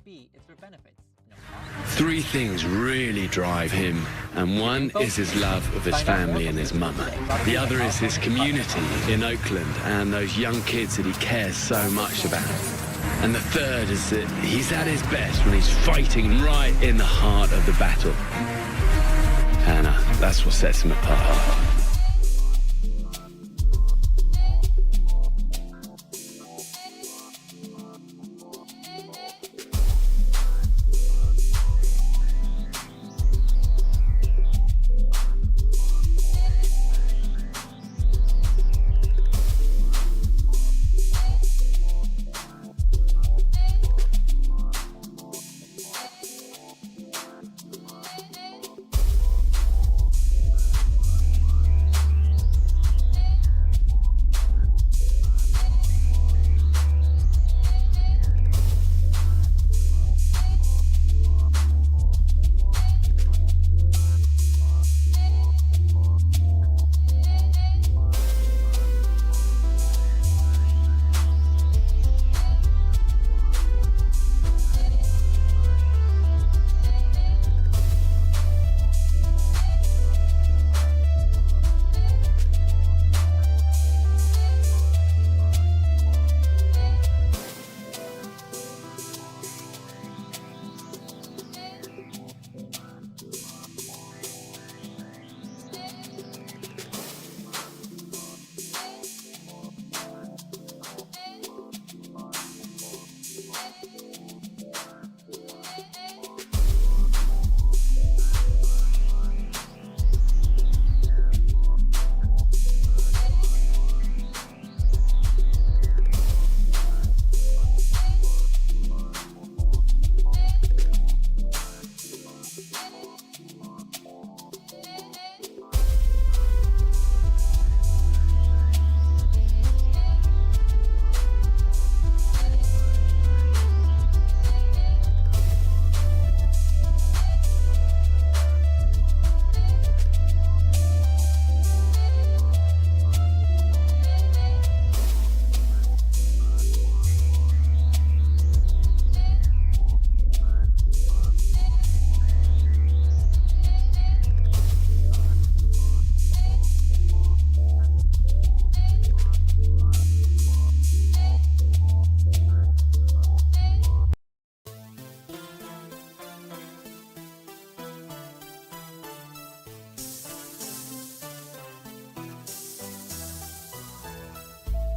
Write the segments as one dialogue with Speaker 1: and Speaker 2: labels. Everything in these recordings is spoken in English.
Speaker 1: be its benefits.
Speaker 2: Three things really drive him, and one is his love of his family and his mama. The other is his community in Oakland and those young kids that he cares so much about. And the third is that he's at his best when he's fighting right in the heart of the battle. And that's what sets him apart.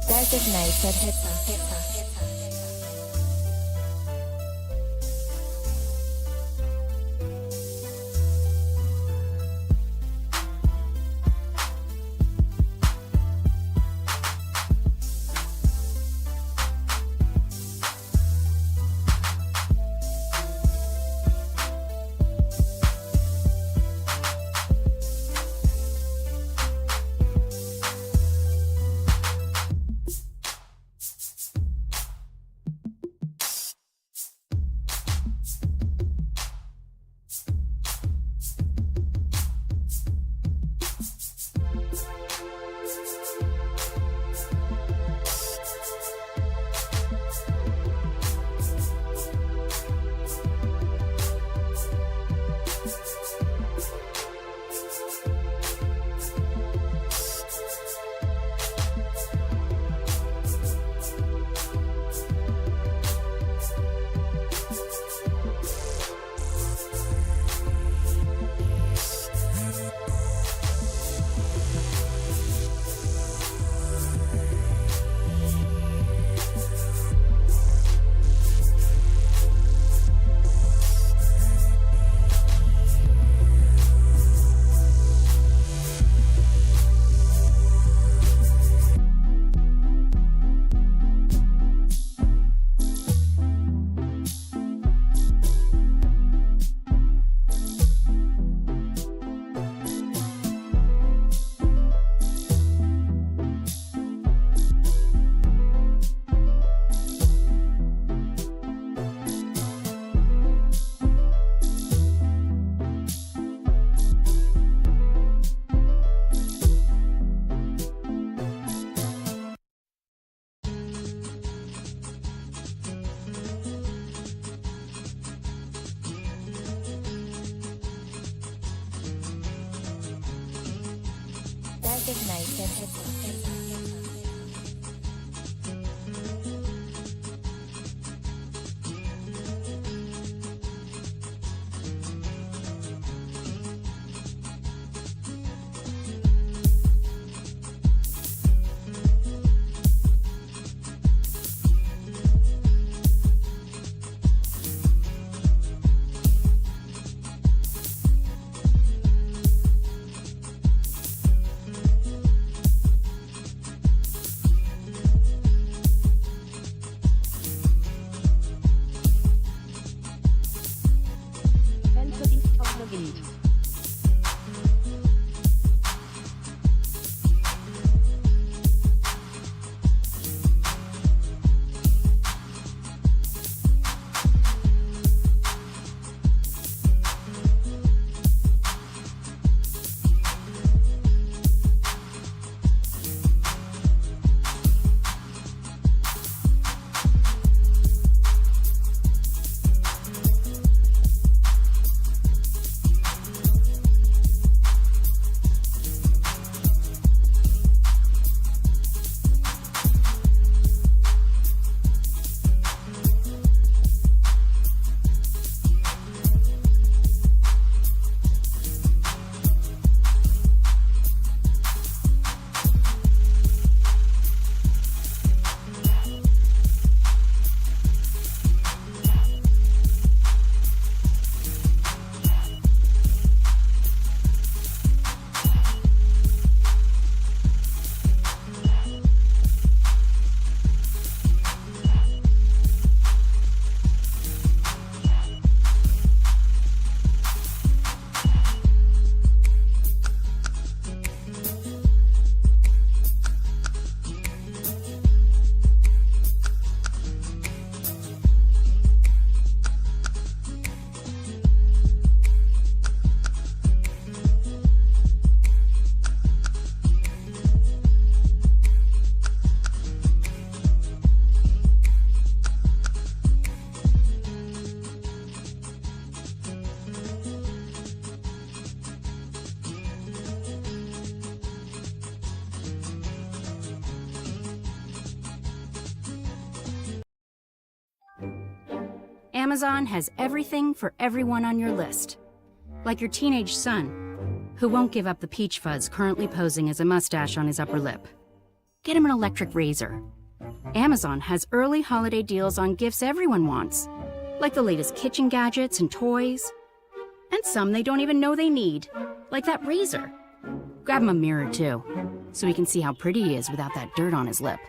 Speaker 3: Designated hitter.
Speaker 1: Amazon has everything for everyone on your list. Like your teenage son, who won't give up the peach fuzz currently posing as a mustache on his upper lip. Get him an electric razor. Amazon has early holiday deals on gifts everyone wants, like the latest kitchen gadgets and toys. And some they don't even know they need, like that razor. Grab him a mirror too, so he can see how pretty he is without that dirt on his lip.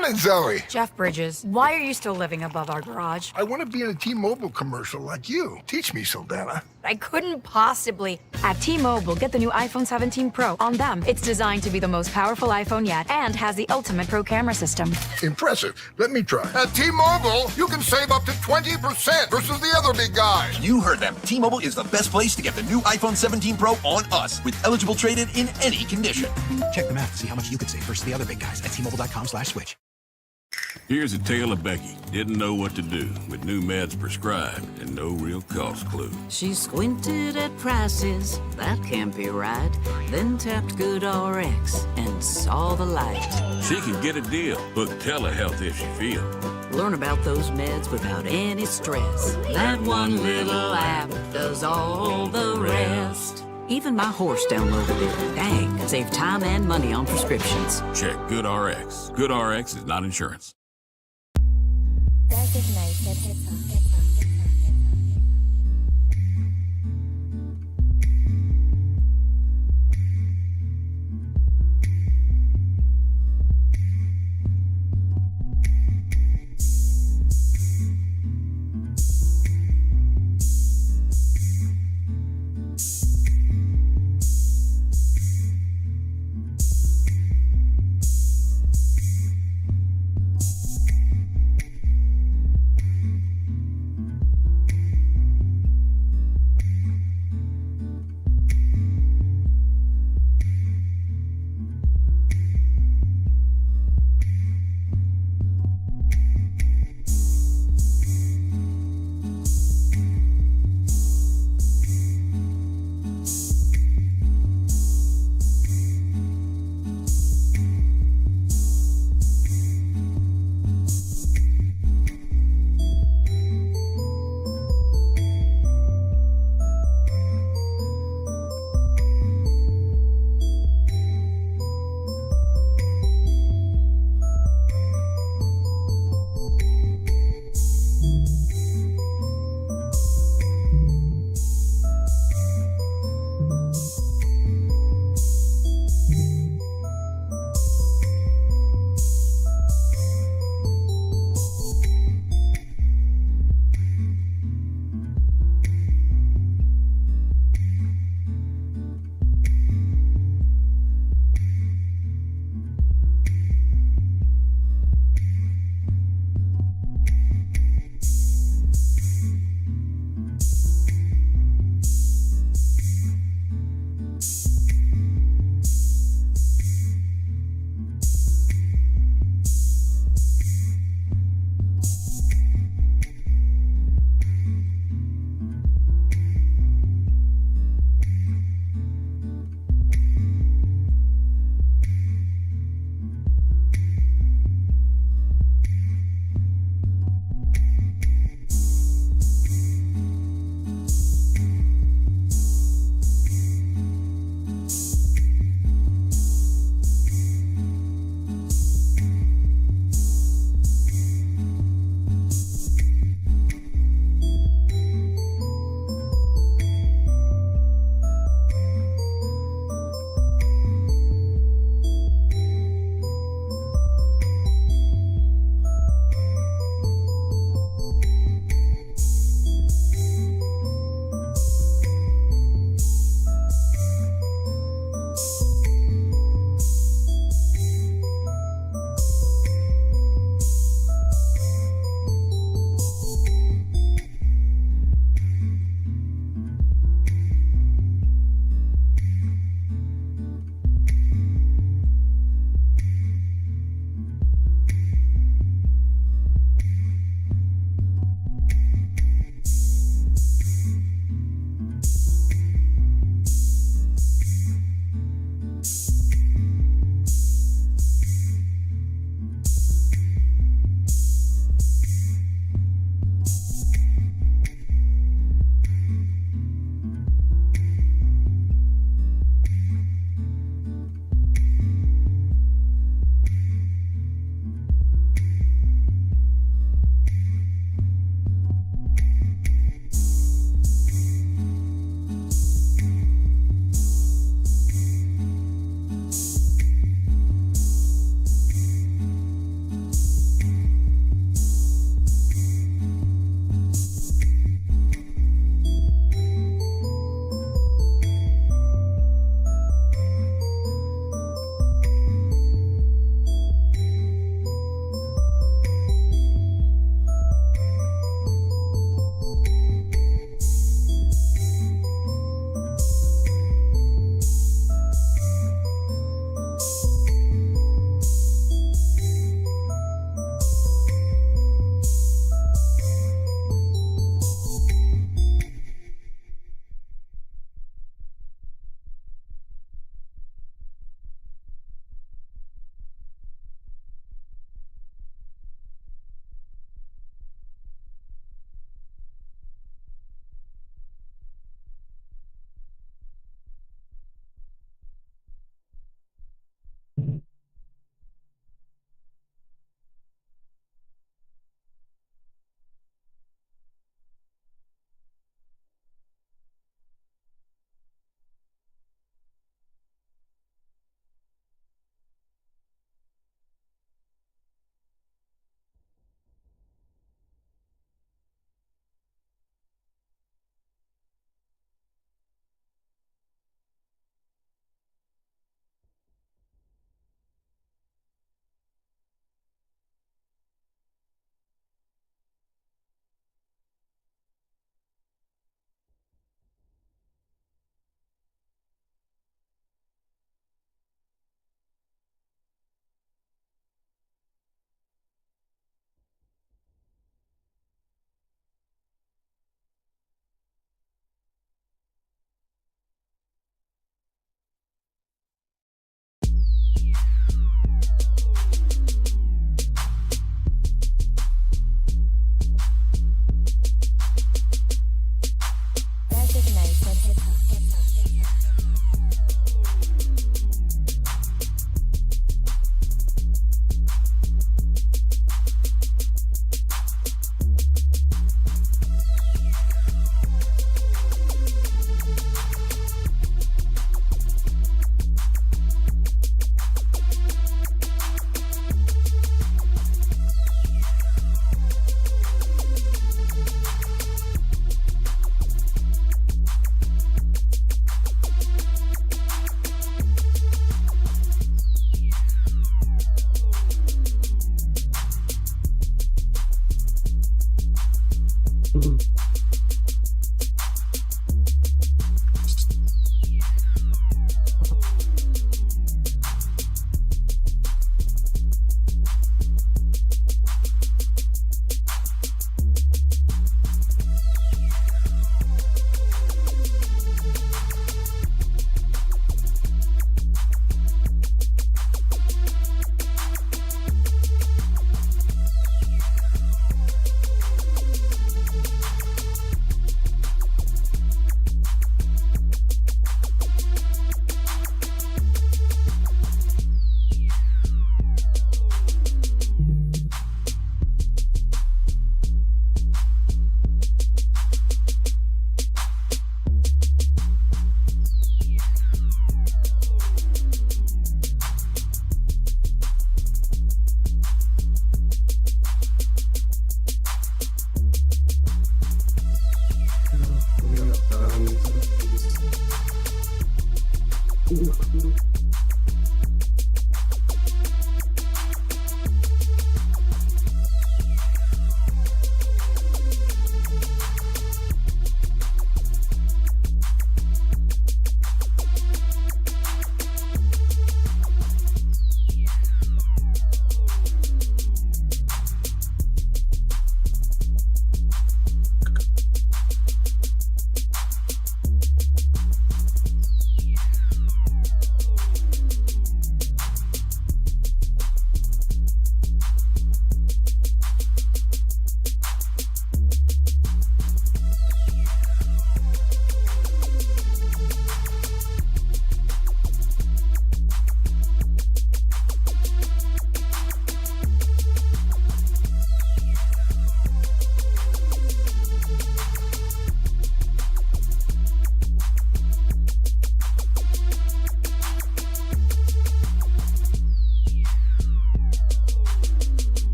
Speaker 3: Morning, Zoe.
Speaker 4: Jeff Bridges, why are you still living above our garage?
Speaker 3: I want to be in a T-Mobile commercial like you. Teach me, Saldana.
Speaker 4: I couldn't possibly. At T-Mobile, get the new iPhone 17 Pro on them. It's designed to be the most powerful iPhone yet and has the ultimate pro camera system.
Speaker 3: Impressive. Let me try. At T-Mobile, you can save up to 20% versus the other big guys.
Speaker 5: You heard them. T-Mobile is the best place to get the new iPhone 17 Pro on us with eligible trade-in in any condition.
Speaker 6: Check the math to see how much you could save versus the other big guys at T-Mobile.com/switch.
Speaker 7: Here's a tale of Becky. Didn't know what to do with new meds prescribed and no real cost clue.
Speaker 8: She squinted at prices, that can't be right. Then tapped GoodRx and saw the light.
Speaker 7: She can get a deal. Book telehealth if she feels.
Speaker 8: Learn about those meds without any stress. That one little app does all the rest. Even my horse downloaded it. Dang, save time and money on prescriptions.
Speaker 7: Check GoodRx. GoodRx is not insurance.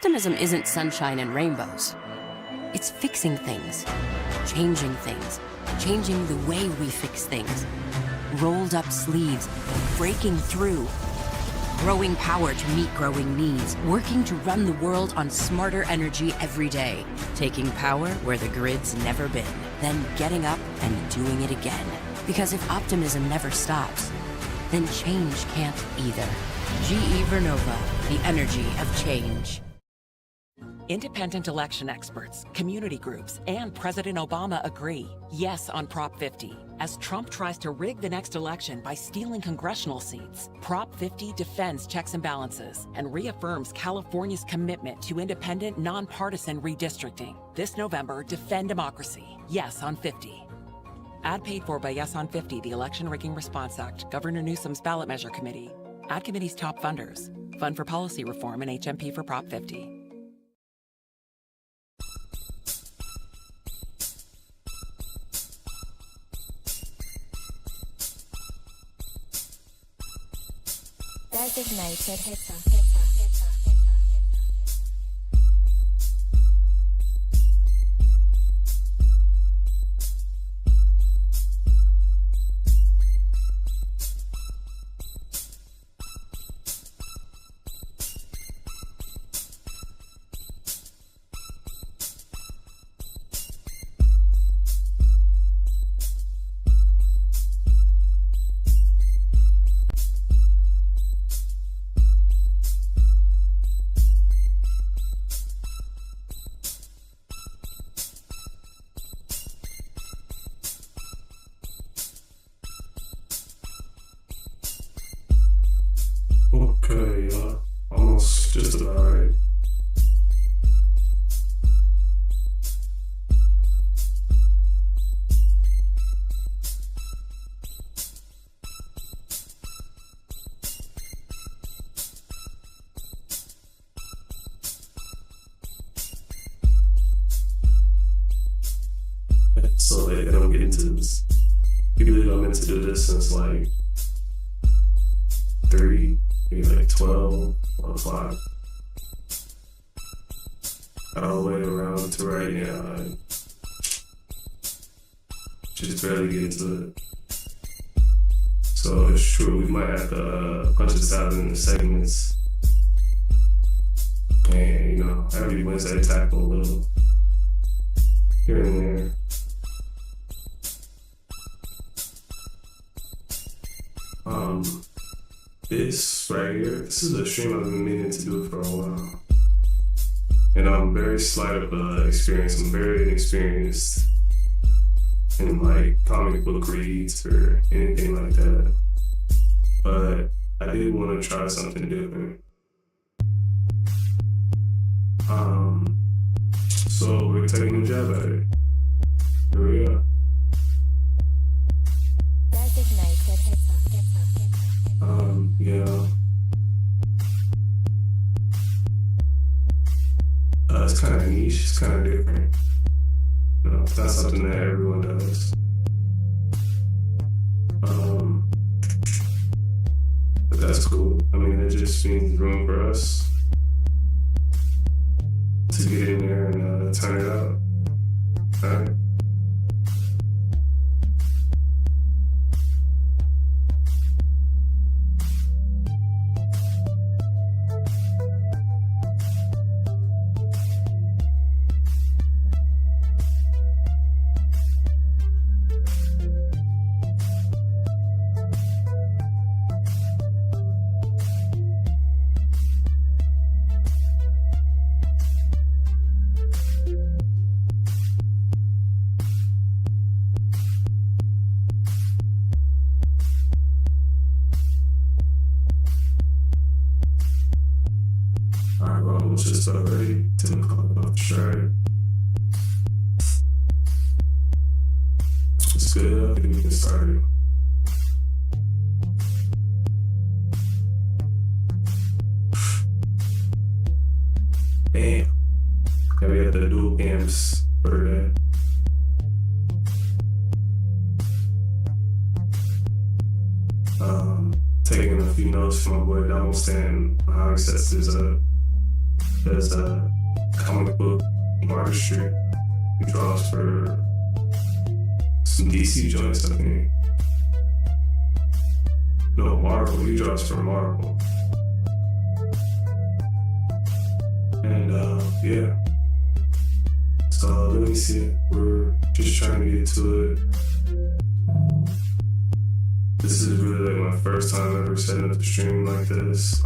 Speaker 9: optimism isn't sunshine and rainbows. It's fixing things, changing the way we fix things. Rolled up sleeves, breaking through, growing power to meet growing needs, working to run the world on smarter energy every day, taking power where the grid's never been, then getting up and doing it again. Because if optimism never stops, then change can't either. GE Vernova, the energy of change.
Speaker 10: Independent election experts, community groups, and President Obama agree yes on Prop 50. As Trump tries to rig the next election by stealing congressional seats, Prop 50 defends checks and balances and reaffirms California's commitment to independent, nonpartisan redistricting. This November, defend democracy. Yes on 50. Ad paid for by Yes on 50, the Election Rigging Response Act, Governor Newsom's Ballot Measure Committee. Ad committee's top funders. Fund for Policy Reform and HMP for Prop 50.
Speaker 11: Designated hitter.
Speaker 12: Okay, almost just about right. So they don't get into this. People that come into the distance like 3, maybe like 12 or 5. All the way around to right now. I just barely get into it. So it's true, we might have to punch this out in the segments. And, you know, every Wednesday tackle a little here and there. This right here, this is a stream I've been meaning to do for a while. And I'm very slight of experience. I'm very inexperienced in like comic book reads or anything like that. But I did want to try something different. So we're taking a jab at it. Here we go.
Speaker 11: Designated hitter.
Speaker 12: Yeah. It's kind of niche, it's kind of different. You know, it's not something that everyone does. But that's cool. I mean, it just means room for us to get in there and turn it out. All right. Just already 10 o'clock straight. It's good. I think we can start it. Damn. Yeah, we got the dual cams for that. Taking a few notes from my boy Donald Stan on how he sets this up. does comic book artistry. He draws for some DC joints, I think. No, Marvel. He draws for Marvel. And yeah. So let me see. We're just trying to get to it. This is really like my first time ever setting up a stream like this.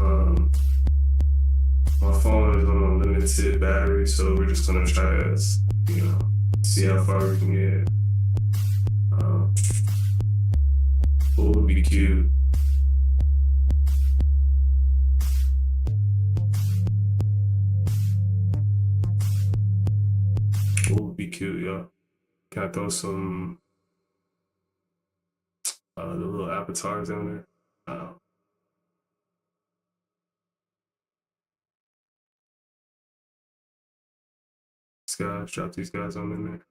Speaker 12: My phone is on a limited battery, so we're just gonna try to, see how far we can get. What would be cute? What would be cute, y'all? Can I throw some the little avatars down there? These guys, drop these guys on in there.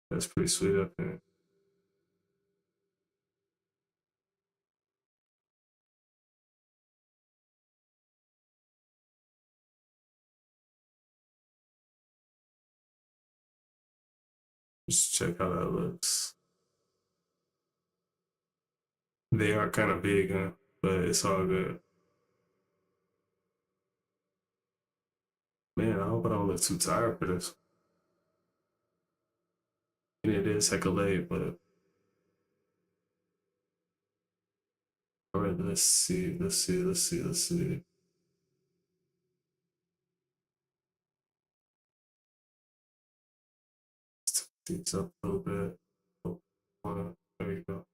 Speaker 12: That's pretty sweet up there. Just check how that looks. They are kind of big, huh? But it's all good. Man, I hope I don't look too tired for this. And it is heck of late, but all right, let's see. Things up a little bit. Oh, there you go.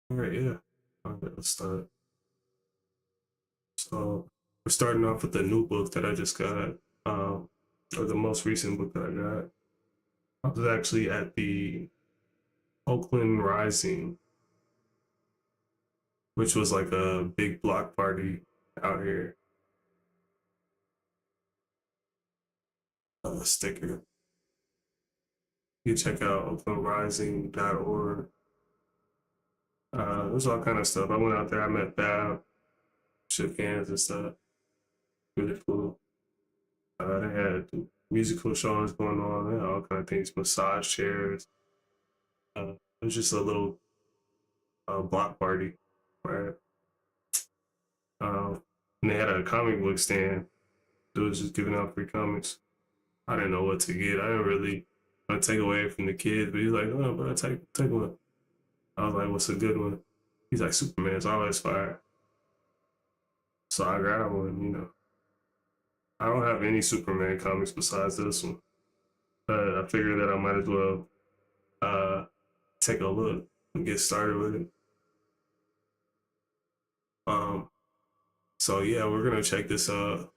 Speaker 12: All right, yeah. All right, let's start. So we're starting off with the new book that I just got, or the most recent book that I got. I was actually at the Oakland Rising, which was like a big block party out here. Sticker. You can check out oaklandrising.org. There's all kind of stuff. I went out there, I met Bab, shook hands and stuff. Really cool. They had musical shows going on, they had all kind of things, massage chairs. It was just a little block party, right? And they had a comic book stand. Dudes just giving out free comics. I didn't know what to get. I didn't really want to take away from the kids, but he's like, "Oh, bro, take one." I was like, "What's a good one?" He's like, "Superman's always fire." So I grabbed one. I don't have any Superman comics besides this one. I figured that I might as well take a look and get started with it. So yeah, we're gonna check this out.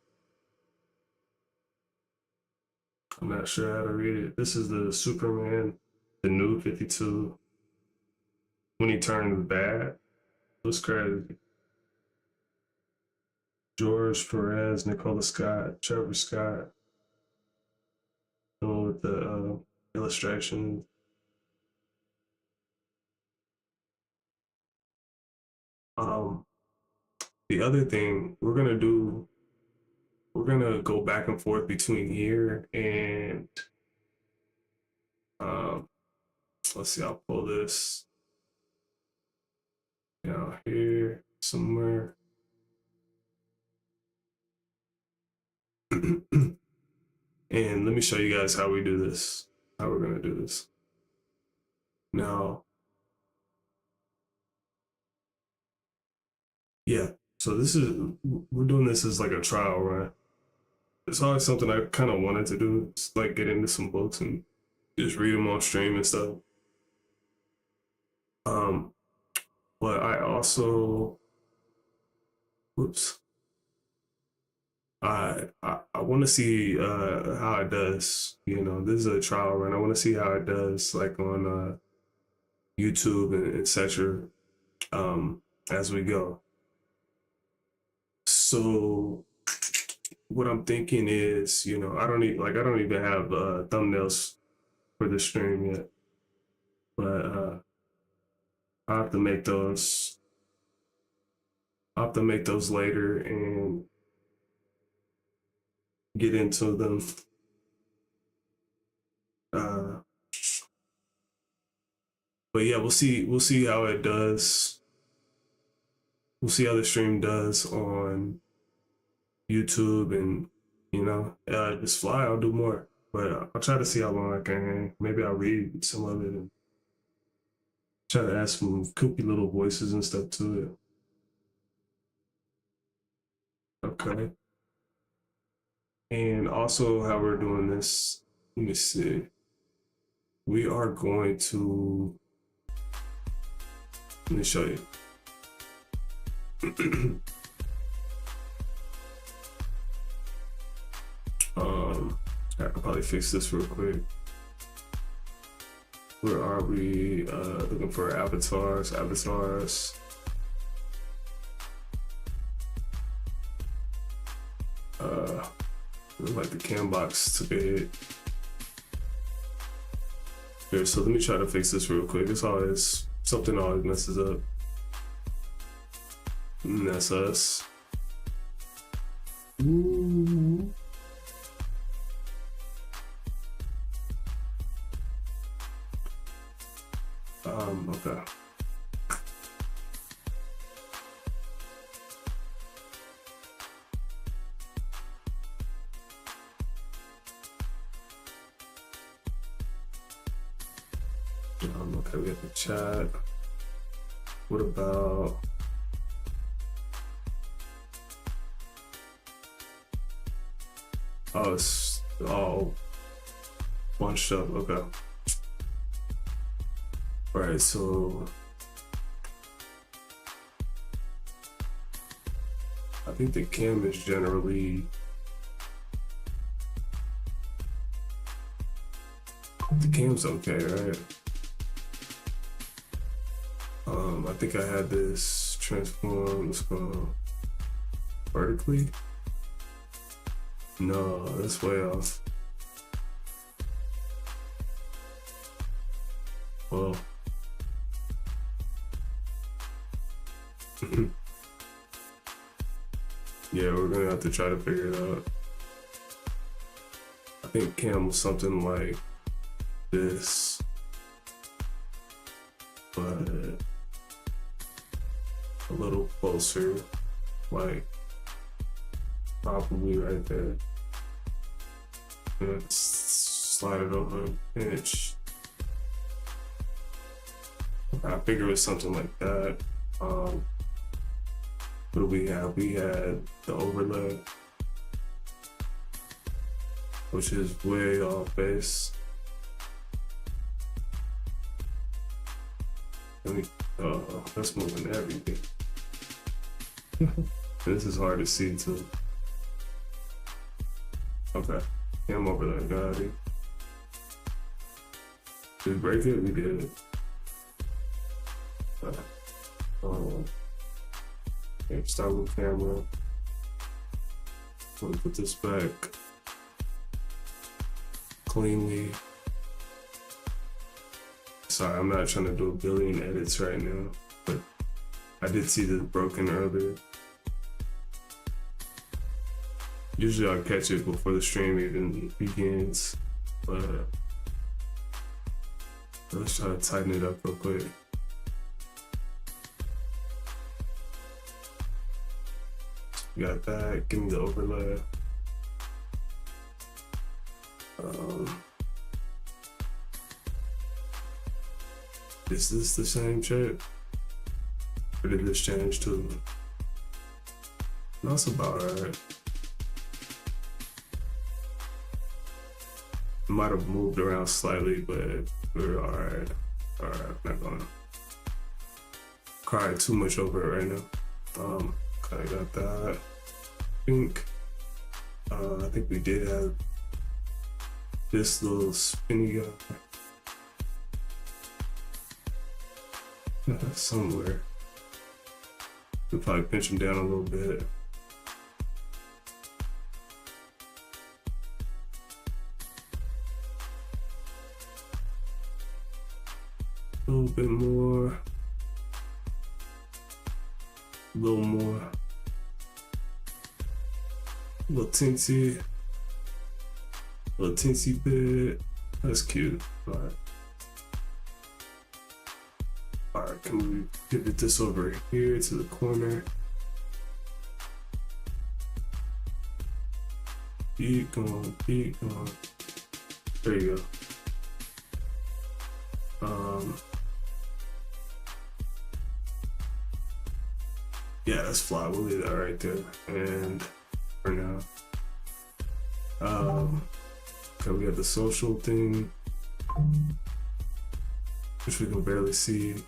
Speaker 12: I'm not sure how to read it. This is the Superman, the new 52. When he turns bad, it was crazy. George Perez, Nicola Scott, Trevor Scott, with the illustrations. The other thing we're gonna go back and forth between here and let's see, I'll pull this down here somewhere. And let me show you guys how we do this, how we're gonna do this. Now, yeah, so we're doing this as like a trial run. It's always something I kind of wanted to do, just like get into some books and just read them on stream and stuff. But I also, I want to see how it does. This is a trial run. I want to see how it does, like on YouTube and etc. As we go. So what I'm thinking is, you know, I don't even have thumbnails for the stream yet, but I have to make those. I'll have to make those later and get into them. But yeah, we'll see how it does. We'll see how the stream does on YouTube, and you know, just fly. I'll do more, but I'll try to see how long I can hang. Maybe I'll read some of it and try to add some kooky little voices and stuff to it. Okay. And also, how we're doing this, let me see. We are going to, let me show you. I can probably fix this real quick. Where are we? Looking for avatars. Look like the cam box took a hit. Here, so let me try to fix this real quick. It's always, something always messes up. And that's us. Ooh. Okay. Okay, we have the chat. What about it's all bunched up. Okay. All right, so I think the cam is generally, the cam's okay, right? I think I had this transform, let's go vertically. No, that's way off. Well, yeah, we're gonna have to try to figure it out. I think cam was something like this, but a little closer, like probably right there. Let's slide it over an inch. I figured it was something like that. What do we have? We had the overlay, which is way off base. That's moving everything. This is hard to see too. Okay, cam overlay, got it. Did we break it? We did it. Okay, start with camera. I'm gonna put this back cleanly. Sorry, I'm not trying to do a billion edits right now, but I did see this broken earlier. Usually I'll catch it before the stream even begins, but let's try to tighten it up real quick. Got that, give me the overlay. Is this the same shape? Or did this change too? That's about right. Might have moved around slightly, but we're alright. Alright, not gonna cry too much over it right now. Okay, got that. I think we did have this little spinny guy somewhere. We'll probably pinch him down a little bit. bit more. A little more. A little teensy bit. That's cute. Alright. Alright, can we pivot this over here to the corner? Keep going, keep going. There you go. Yeah, that's fly. We'll leave that right there. And for now. Okay, we got the social thing, which we can barely see.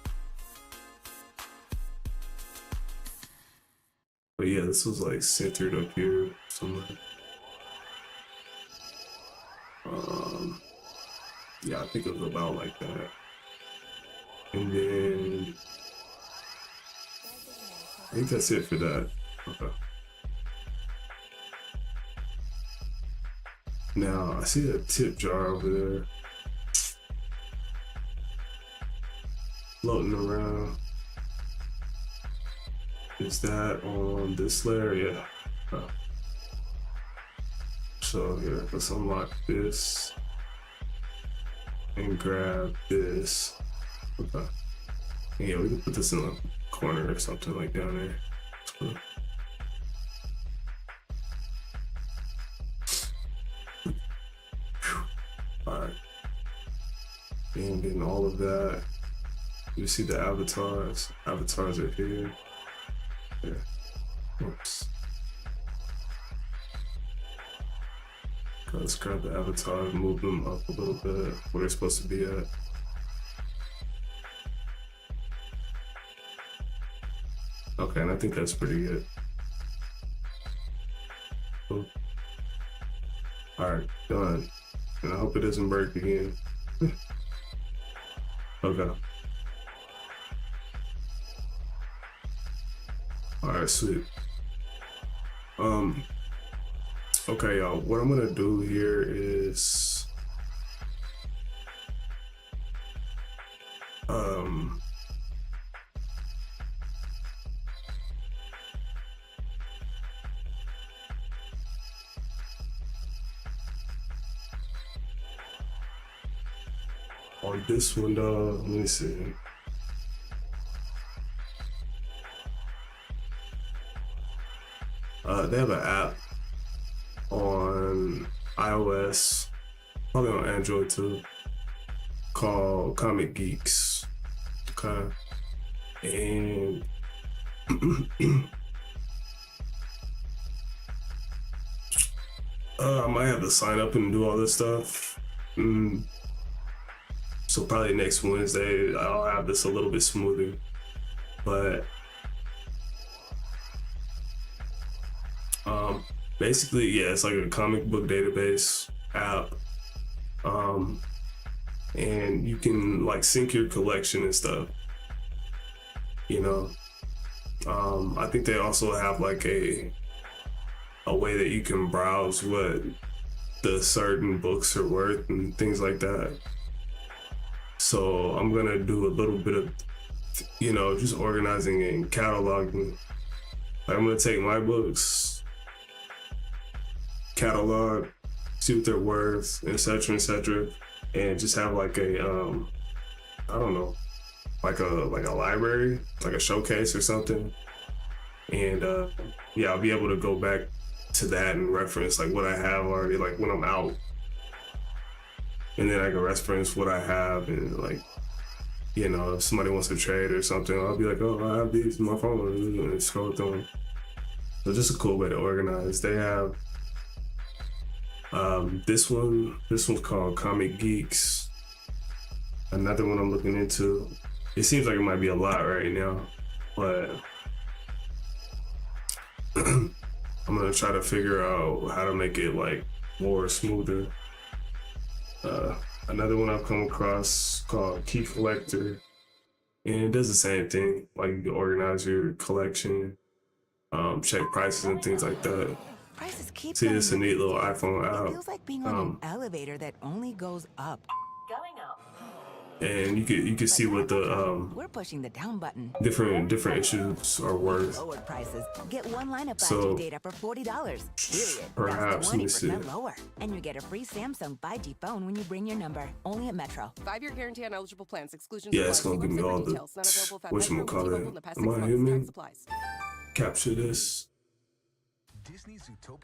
Speaker 12: But yeah, this was like centered up here somewhere. Yeah, I think it was about like that. And then I think that's it for that. Okay. Now I see a tip jar over there floating around. Is that on this layer? Yeah. Oh. So here, let's unlock this and grab this. Okay. Yeah, we can put this in the corner or something like down there. Cool. Alright. And getting all of that. You see the avatars. Avatars are here. Yeah. Oops. Let's grab the avatars, move them up a little bit where they're supposed to be at. Okay, and I think that's pretty good. Cool. Alright, done. And I hope it doesn't break again. Okay. Alright, sweet. Okay, y'all, what I'm gonna do here is on this window, let me see. They have an app on iOS, probably on Android too, called Comic Geeks. Okay. And I might have to sign up and do all this stuff. So probably next Wednesday I'll have this a little bit smoother. But basically, yeah, it's like a comic book database app. And you can like sync your collection and stuff, you know. I think they also have like a way that you can browse what the certain books are worth and things like that. So I'm gonna do a little bit of, you know, just organizing and cataloging. Like I'm gonna take my books, catalog, see what they're worth, etc., and just have like a I don't know, like a library, like a showcase or something. And yeah, I'll be able to go back to that and reference like what I have already, like when I'm out, and then I can reference what I have, and like, you know, if somebody wants to trade or something, I'll be like, oh, I have these in my phone, and scroll through them. So just a cool way to organize. They have this one's called Comic Geeks. Another one I'm looking into. It seems like it might be a lot right now, but I'm gonna try to figure out how to make it like more smoother. Another one I've come across called Key Collector, and it does the same thing. Like you can organize your collection, check prices and things like that. See, this is a neat little iPhone app.
Speaker 13: It feels like being on an elevator that only goes up. Going up.
Speaker 12: and you could see what the
Speaker 13: We're pushing the down button.
Speaker 12: different issues are worth.
Speaker 13: Lowered prices. Get one line of 5G
Speaker 12: So,
Speaker 13: data for $40. Period.
Speaker 12: perhaps,
Speaker 13: That's
Speaker 12: let me see.
Speaker 13: 20% lower. And you get a free Samsung 5G phone when you bring your number. Only at Metro.
Speaker 14: 5-year guarantee on eligible plans. Exclusions
Speaker 12: Yeah, it's
Speaker 14: apply.
Speaker 12: gonna give me all the whatchamacallit. Am I human? Capture this.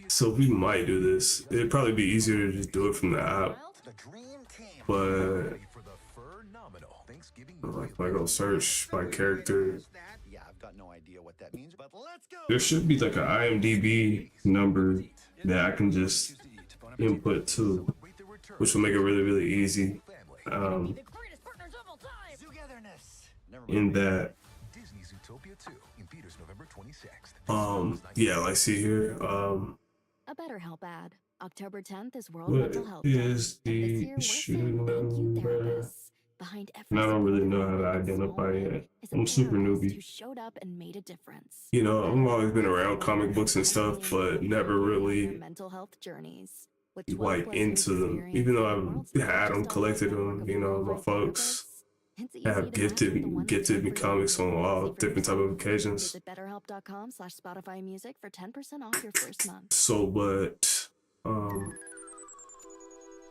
Speaker 12: So we might do this. It'd probably be easier to just do it from the app. But like if I go search by character, there should be like an IMDb number that I can just input to, which will make it really easy. In that, yeah, like see here,
Speaker 11: A BetterHelp ad. October 10th is World
Speaker 12: what
Speaker 11: Mental Health Day.
Speaker 12: is
Speaker 11: This
Speaker 12: the
Speaker 11: year, we're
Speaker 12: issue
Speaker 11: saying thank you,
Speaker 12: number?
Speaker 11: therapists. Behind every
Speaker 12: And I don't really know how to
Speaker 11: single
Speaker 12: identify it.
Speaker 11: is a
Speaker 12: I'm super
Speaker 11: therapist
Speaker 12: newbie.
Speaker 11: who showed up and made a difference.
Speaker 12: You know, I've always been around comic books and stuff, but never
Speaker 11: Their
Speaker 12: really
Speaker 11: mental health journeys. With
Speaker 12: like
Speaker 11: 12+ years
Speaker 12: into them.
Speaker 11: experience
Speaker 12: Even though
Speaker 11: and the world's
Speaker 12: I've had
Speaker 11: largest
Speaker 12: them, collected
Speaker 11: online
Speaker 12: them,
Speaker 11: network
Speaker 12: you
Speaker 11: of
Speaker 12: know, my
Speaker 11: qualified
Speaker 12: folks
Speaker 11: therapists, it's easy
Speaker 12: have
Speaker 11: to match with the one that's
Speaker 12: gifted me
Speaker 11: right for you.
Speaker 12: comics on all different type of occasions.
Speaker 11: Visit BetterHelp.com/Spotify Music for 10% off your first month.
Speaker 12: So, but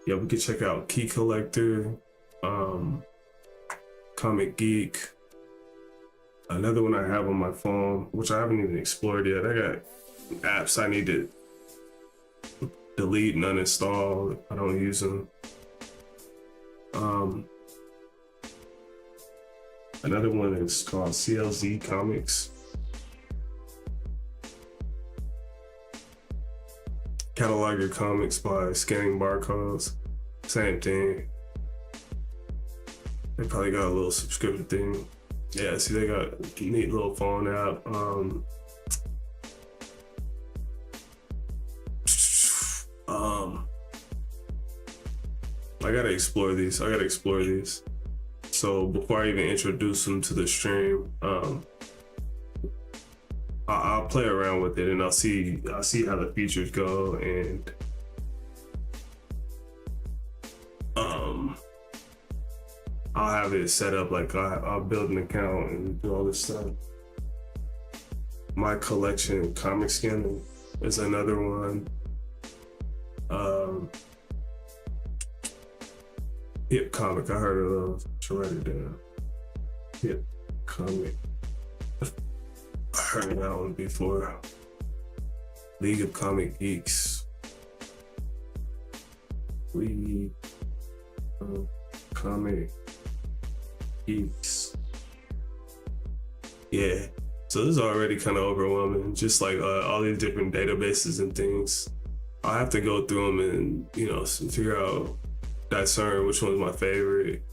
Speaker 12: yeah, we could check out Key Collector, Comic Geek. Another one I have on my phone, which I haven't even explored yet. I got apps I need to delete and uninstall. I don't use them. Another one is called CLZ Comics. Catalog your comics by scanning barcodes. Same thing. They probably got a little subscription thing. Yeah, see, they got a neat little phone app. I gotta explore these. So before I even introduce them to the stream, I'll play around with it and I'll see how the features go, and I'll have it set up like I'll build an account and do all this stuff. My collection comic scanning is another one. Hip Comic, I heard of those. Should write it down. Hip Comic. I heard of that one before. League of Comic Geeks. League of Comic Geeks. Yeah. So this is already kind of overwhelming. Just like all these different databases and things. I have to go through them and, you know, figure out, discern which one's my favorite,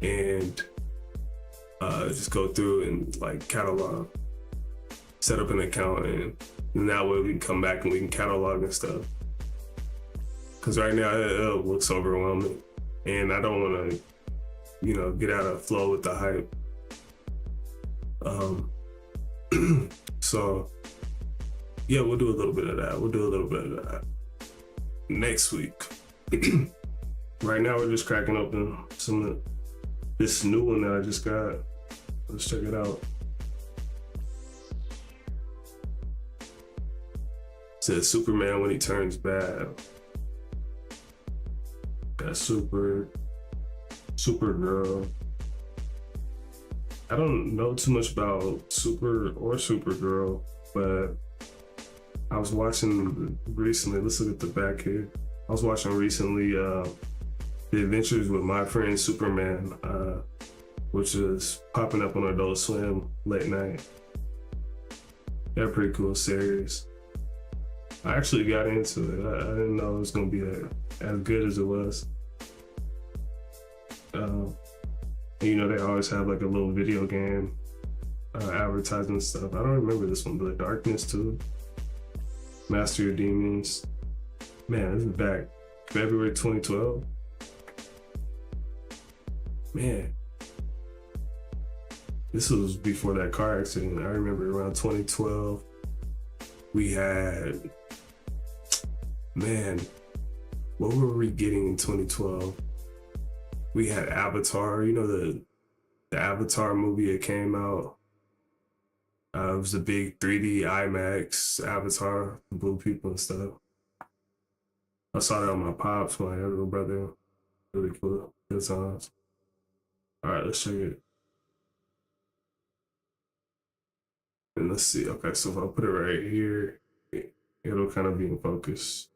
Speaker 12: and just go through and like catalog, set up an account, and that way we can come back and we can catalog and stuff. Because right now it looks overwhelming, and I don't want to, you know, get out of flow with the hype. So yeah, we'll do a little bit of that. Next week. Right now we're just cracking open some of this new one that I just got. Let's check it out. It says Superman when he turns bad. Got Supergirl. I don't know too much about Supergirl, but I was watching recently. Let's look at the back here. I was watching recently The Adventures with My Friend Superman, which is popping up on Adult Swim late night. They're a pretty cool series. I actually got into it. I didn't know it was gonna be as good as it was. You know, they always have like a little video game advertising stuff. I don't remember this one, but Darkness too. Master Your Demons. Man, this is back February 2012. Man, this was before that car accident. I remember around 2012, we had, man, what were we getting in 2012? We had Avatar. You know the Avatar movie that came out. It was a big 3D IMAX Avatar, blue people and stuff. I saw that on my pops, my little brother. Really cool. Good times. All right, let's check it. And let's see. Okay, so if I put it right here, it'll kind of be in focus.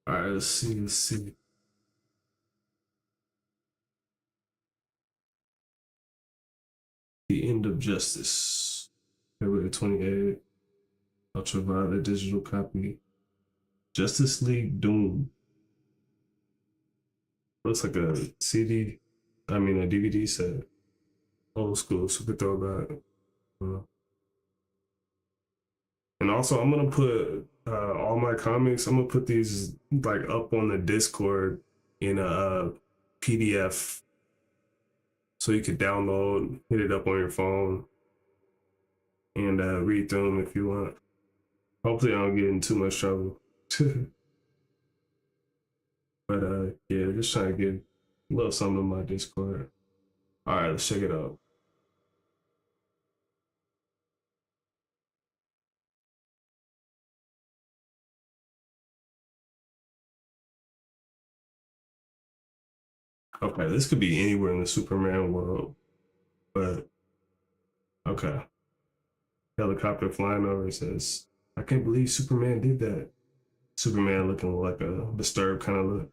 Speaker 12: All right, let's see. Let's see. The End of Justice. February 28th. Ultraviolet digital copy. Justice League Doom. Looks like a CD. I mean, a DVD set. Old school, super throwback. And also, I'm gonna put all my comics. I'm gonna put these like up on the Discord in a PDF, so you could download, hit it up on your phone, and read through them if you want. Hopefully, I don't get in too much trouble. But yeah, just trying to get a little something on my Discord. All right, let's check it out. Okay, this could be anywhere in the Superman world, but okay. Helicopter flying over says, I can't believe Superman did that. Superman looking like a disturbed kind of look.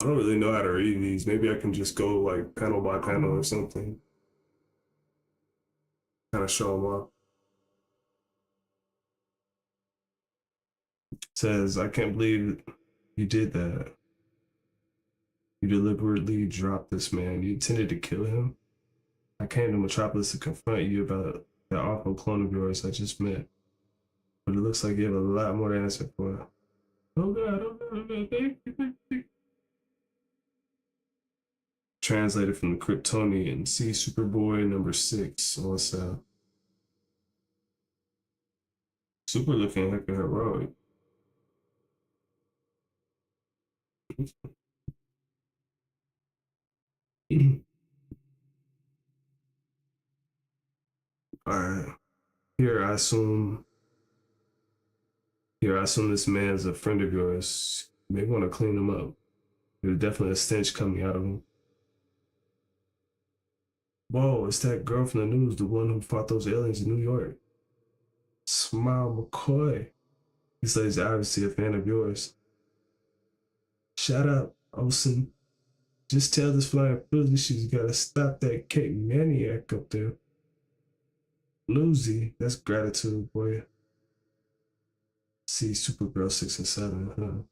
Speaker 12: I don't really know how to read these. Maybe I can just go like panel by panel or something. Kind of show them off. Says, I can't believe you did that. You deliberately dropped this man. You intended to kill him. I came to Metropolis to confront you about that awful clone of yours I just met. But it looks like you have a lot more to answer for. Oh God, oh God, oh God. Translated from the Kryptonian. See Superboy number 6 on sale. Super looking like a heroic. Alright. Here I assume this man is a friend of yours. You may want to clean him up. There's definitely a stench coming out of him. Whoa, it's that girl from the news, the one who fought those aliens in New York. Smile McCoy. This lady's obviously a fan of yours. Shut up, Olsen. Just tell this flying filly she's gotta stop that cake maniac up there. Lucy, that's gratitude, boy. See Supergirl 6 and 7, huh?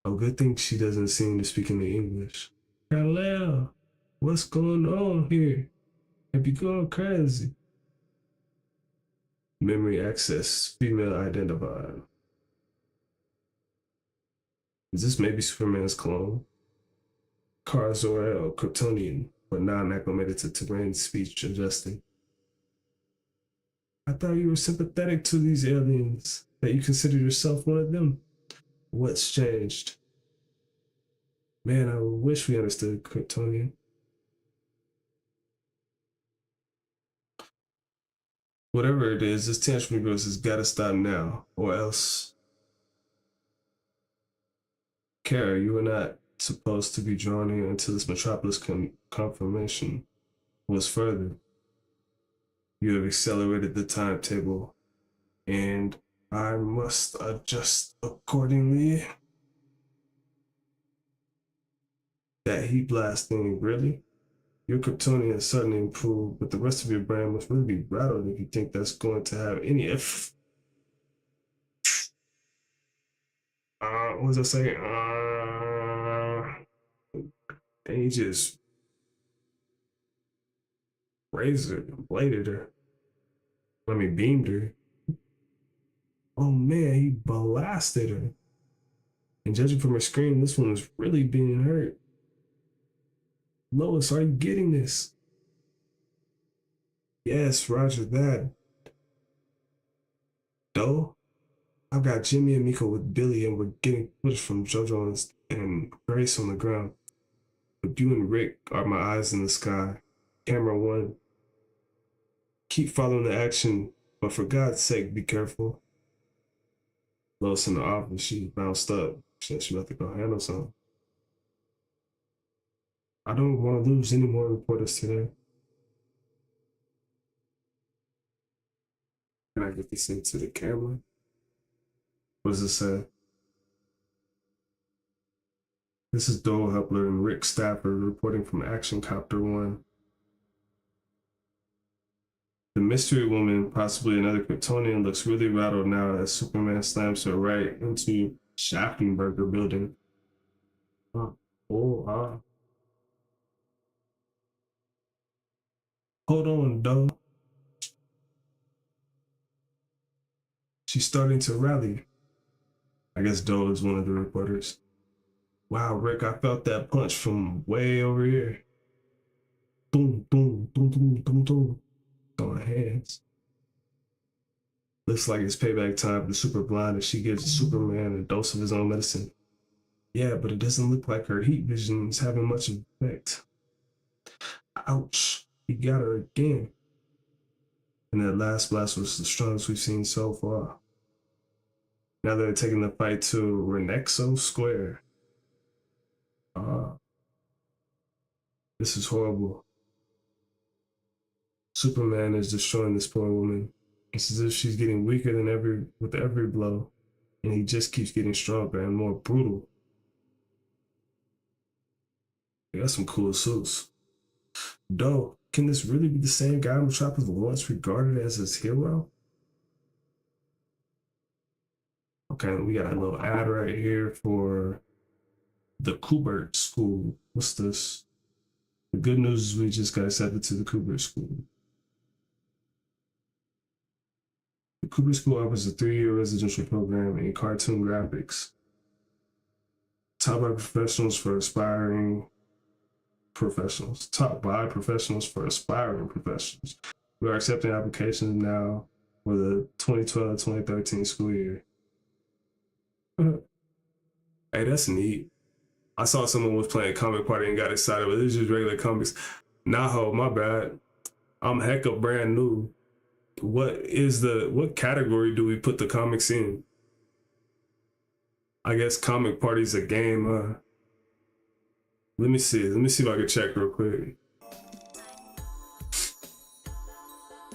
Speaker 12: Oh, good thing she doesn't seem to speak any English. Hello, what's going on here? Have you gone crazy? Memory access, female identified. Is this maybe Superman's clone? Kara Zor-El, Kryptonian, but non-acclimated to terrain speech adjusting. I thought you were sympathetic to these aliens, that you consider yourself one of them. What's changed? Man, I wish we understood Kryptonian. Whatever it is, this tantrum of yours has got to stop now, or else. Kara, you are not supposed to be drawn in until this Metropolis confirmation was further. You have accelerated the timetable, and I must adjust accordingly. That heat blast thing, really? Your Kryptonian has suddenly improved, but the rest of your brain must really be rattled if you think that's going to have any effect. What was I saying? And he just bladed her. I mean, beamed her. Oh man, he blasted her. And judging from her scream, this one was really being hurt. Lois, are you getting this? Yes, roger that. Though, I've got Jimmy and Miko with Billy, and we're getting footage from JoJo and Grace on the ground. But you and Rick are my eyes in the sky. Camera one. Keep following the action, but for God's sake, be careful. Lois in the office, she bounced up. She said she about to go handle something. I don't want to lose any more reporters today. Can I get this into the camera? What does it say? This is Dole Hepler and Rick Stafford reporting from Action Copter 1. The mystery woman, possibly another Kryptonian, looks really rattled now as Superman slams her right into Schaffenberger building. Hold on, Doe. She's starting to rally. I guess Doe is one of the reporters. Wow, Rick, I felt that punch from way over here. Boom, boom, boom, boom, boom, boom. Throwing hands. Looks like it's payback time for the super blind as she gives Superman a dose of his own medicine. Yeah, but it doesn't look like her heat vision is having much effect. Ouch. He got her again. And that last blast was the strongest we've seen so far. Now they're taking the fight to Renexo Square. This is horrible. Superman is destroying this poor woman. It's as if she's getting weaker with every blow, and he just keeps getting stronger and more brutal. They got some cool suits. Though, can this really be the same guy Metropolis once regarded as his hero? Okay, we got a little ad right here for the Kubert School. What's this? The good news is we just got accepted to the Kubert School. The Kubert School offers a 3-year residential program in cartoon graphics. Taught by professionals for aspiring professionals. Taught by professionals for aspiring professionals. We are accepting applications now for the 2012-2013 school year. Hey, that's neat. I saw someone was playing Comic Party and got excited, but it's just regular comics. Nah, ho, my bad. I'm hecka brand new. What category do we put the comics in? I guess Comic Party's a game, Let me see if I can check real quick.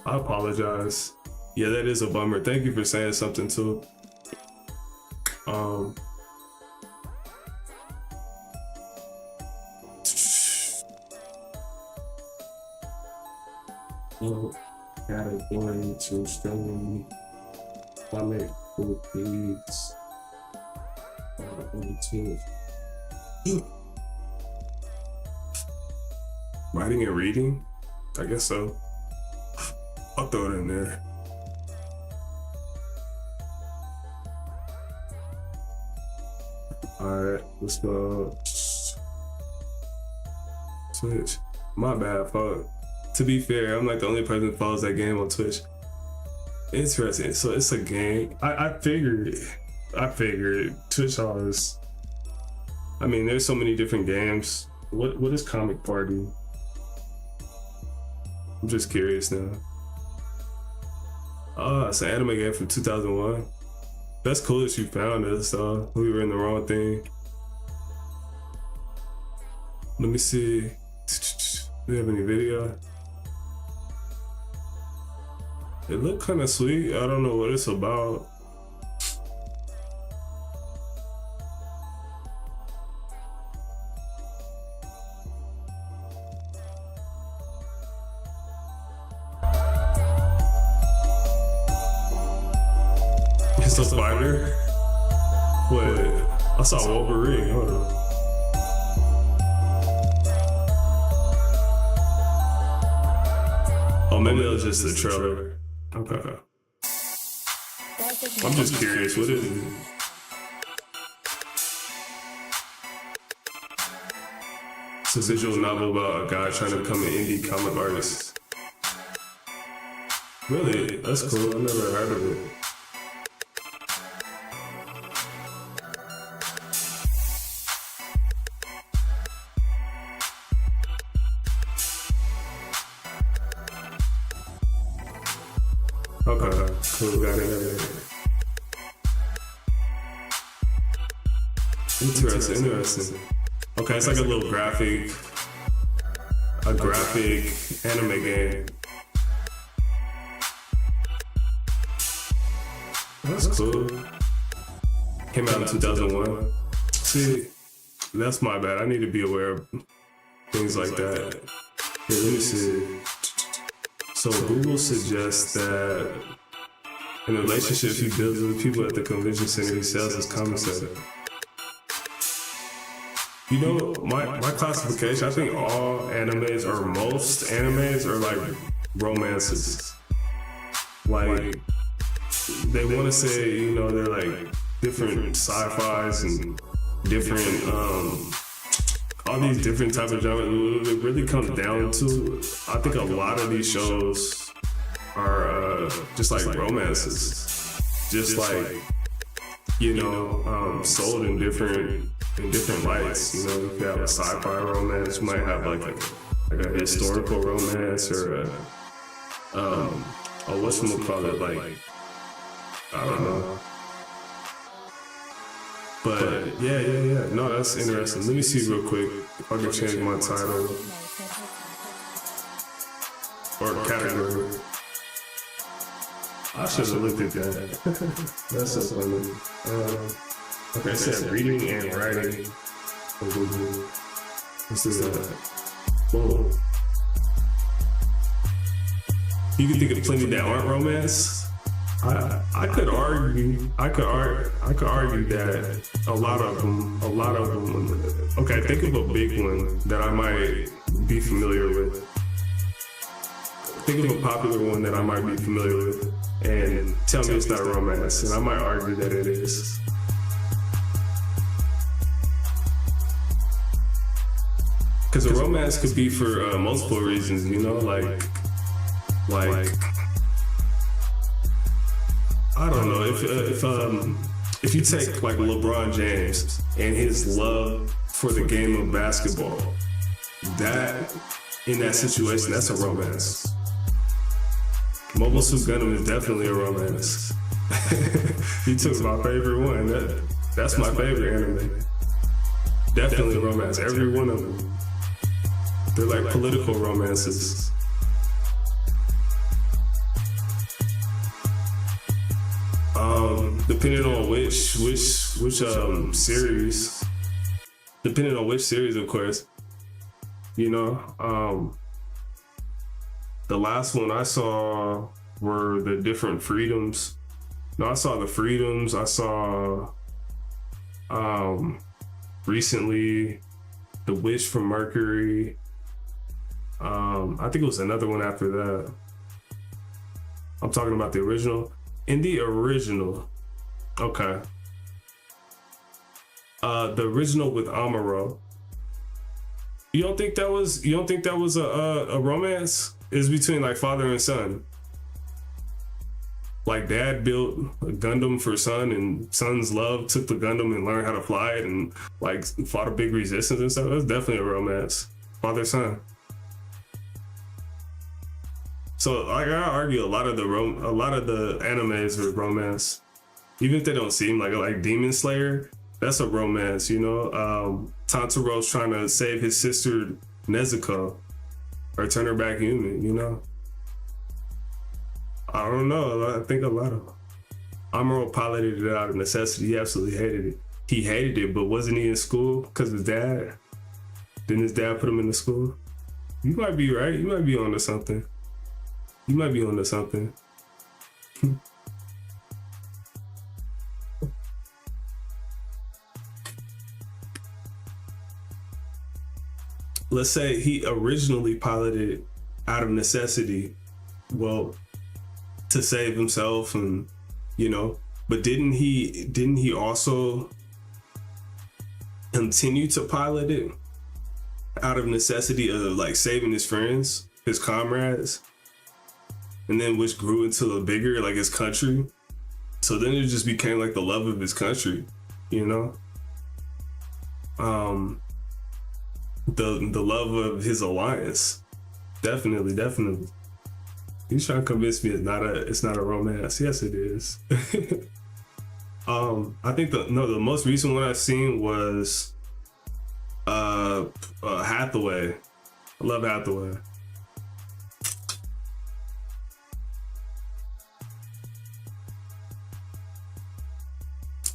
Speaker 12: I apologize. Yeah, that is a bummer. Thank you for saying something too. Category to streaming comic book reads. Writing and reading? I guess so. I'll throw it in there. Alright, let's go. Twitch. My bad, fuck. To be fair, I'm like the only person that follows that game on Twitch. Interesting. So it's a game. I figured Twitch always. I mean, there's so many different games. What is Comic Party? I'm just curious now. It's an anime game from 2001. That's cool that you found us. We were in the wrong thing. Let me see. Do we have any video? It looked kind of sweet. I don't know what it's about. It's a spider? Wait, I saw Wolverine. Hold on. Oh, maybe that was just the trailer. Okay. I'm just curious, what is it? It's a visual novel about a guy trying to become an indie comic artist. Really? That's cool. I never heard of it. Cool, got it. Interesting. Okay, it's like a little graphic anime game. That's cool. Came out in 2001. See, that's my bad. I need to be aware of things like that. Yeah, let me see. So Google suggests that in the relationships he builds with people at the convention center, he sells his commissary. You know, my classification, I think all animes, or most animes, are like romances. Like, they want to say, you know, they're like different sci-fis and different, all these different type of genres. It really comes down to, I think a lot of these shows are just like romances. Just like, you know, sold in different lights. You know, you have a sci-fi romance, you might have like a historical romance, or whatchamacallit, like, I don't know. But yeah. No, that's interesting. Let me see real quick if I can change my title or category. I should have looked at that. That's so funny. Okay, it said reading and writing. Let's do that. Whoa. You can think of plenty that aren't romance. I could argue that a lot of them. Okay, think of a big one that I might be familiar with. Think of a popular one that I might be familiar with, and tell me it's not romance, and I might argue that it is. Because a romance could be for multiple reasons, you know, like I don't know, if you take like LeBron James and his love for the game of basketball, that in that situation, that's a romance. Mobile Suit Gundam is definitely a romance. You took my favorite one. That's my favorite anime. Definitely a romance. Every one of them. They're like political romances. Depending on which series. Depending on which series, of course. You know, the last one I saw were the different freedoms. No, I saw the freedoms. I saw recently the Wish from Mercury. I think it was another one after that. I'm talking about the original. In the original, okay. The original with Amuro. You don't think that was a romance? It's between like father and son. Like dad built a Gundam for son, and son's love took the Gundam and learned how to fly it, and like fought a big resistance and stuff. That's definitely a romance. Father son. So like, I argue a lot of the animes are romance, even if they don't seem like Demon Slayer. That's a romance, you know. Tantaro's trying to save his sister Nezuko, or turn her back human, you know. I don't know. I think a lot of Amuro piloted it out of necessity. He absolutely hated it. He hated it, but wasn't he in school because his dad? Didn't his dad put him in the school? You might be right. You might be onto something. You might be onto something. Let's say he originally piloted out of necessity, well, to save himself, and you know, but didn't he also continue to pilot it out of necessity of like saving his friends, his comrades? And then which grew into a bigger, like his country. So then it just became like the love of his country, you know? The love of his alliance. Definitely. He's trying to convince me it's not a romance. Yes, it is. I think the most recent one I've seen was Hathaway. I love Hathaway.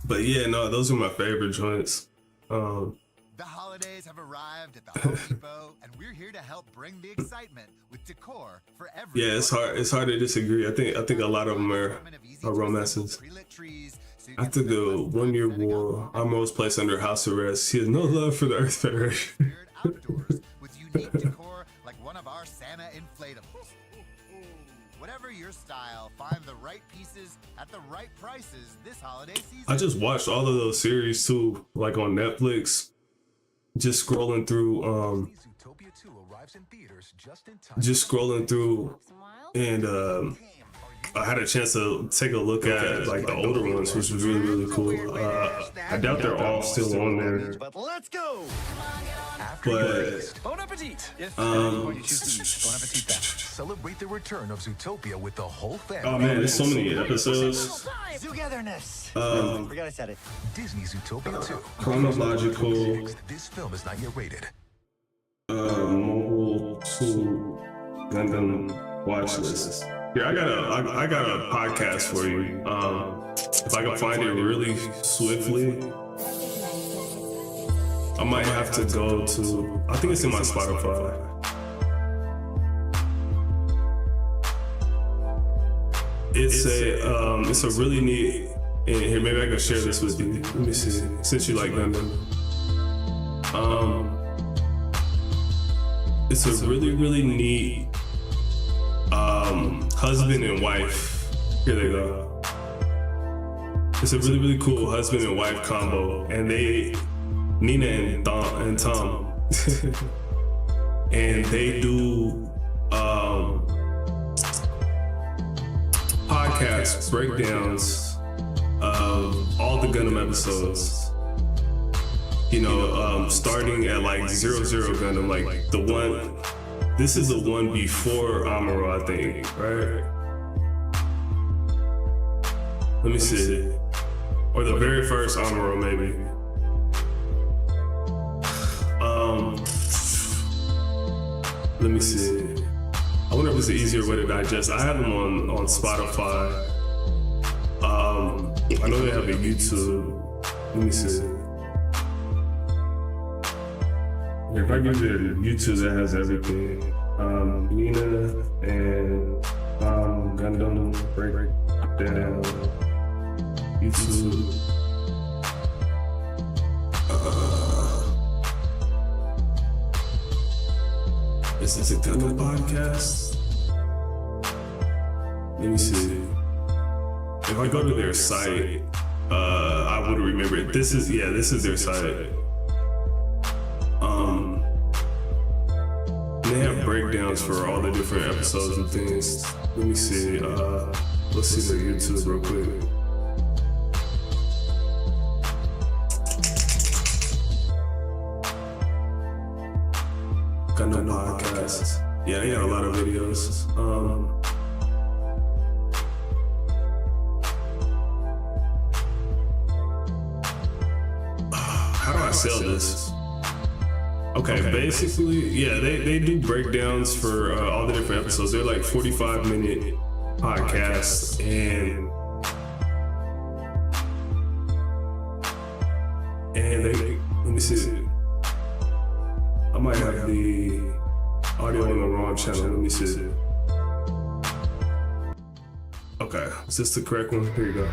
Speaker 12: But yeah, no, those are my favorite joints.
Speaker 15: The holidays have arrived at the Home Depot, and we're here to help bring the excitement with decor for everyone.
Speaker 12: Yeah, it's hard to disagree. I think a lot of them are romances. After the 1 year war, Amro was placed under house arrest. He has no love for the Earth Federation.
Speaker 15: With unique decor like one of our Santa inflatables. Whatever your style, find the right pieces at the right prices this holiday season.
Speaker 12: I just watched all of those series too, like on Netflix. Just scrolling through, and I had a chance to take a look at like the older ones, which was really cool. I doubt they're all still on there.
Speaker 15: But let's go.
Speaker 12: But
Speaker 15: Bon appetit.
Speaker 6: Celebrate the return of Zootopia with the whole family.
Speaker 12: oh man, there's so many episodes.
Speaker 15: Togetherness. Forgot I said it.
Speaker 6: Disney Zootopia 2.
Speaker 12: Chronological.
Speaker 6: This film is not yet rated.
Speaker 12: Mobile 2 Gundam watch list. Yeah, I got a podcast for you. If I can find it really swiftly, I might have to go to. I think it's in my Spotify. It's a really neat. And here, maybe I can share this with you. Let me see. Since you like Gundam, it's a really neat husband and wife. Here they go. It's a really cool husband and wife combo, and they, Nina and Tom, and they do podcast breakdowns of all the Gundam episodes. You know, starting at like 00 Gundam, like the one. This is the one before Amuro, I think, right? Let me see. Or the very first Amuro, maybe. Let me see. I wonder if it's an easier way to digest. I have them on Spotify. I know they have a YouTube. Let me see. If I give you a YouTube that has everything, Nina and Gundam breakdown, YouTube. Is this a Gundam podcast? Let me see. If I go to their site, I would remember it. This is their site. They have breakdowns for all the different episodes and things. Let me see. Let's see their YouTube real quick. Gundam podcast. Yeah, they got a lot of videos. How do I sell this? Okay, basically, yeah, they do breakdowns for all the different episodes. They're like 45-minute podcasts, and they, let me see. I might have the audio on the wrong channel. Let me see. Okay, is this the correct one? Here you go.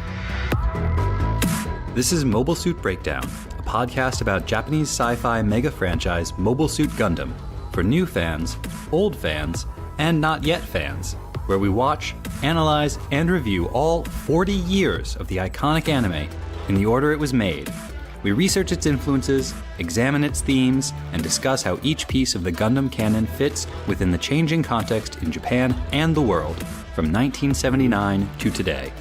Speaker 16: This is Mobile Suit Breakdown, a podcast about Japanese sci-fi mega franchise Mobile Suit Gundam for new fans, old fans, and not yet fans, where we watch, analyze, and review all 40 years of the iconic anime in the order it was made. We research its influences, examine its themes, and discuss how each piece of the Gundam canon fits within the changing context in Japan and the world from 1979 to today.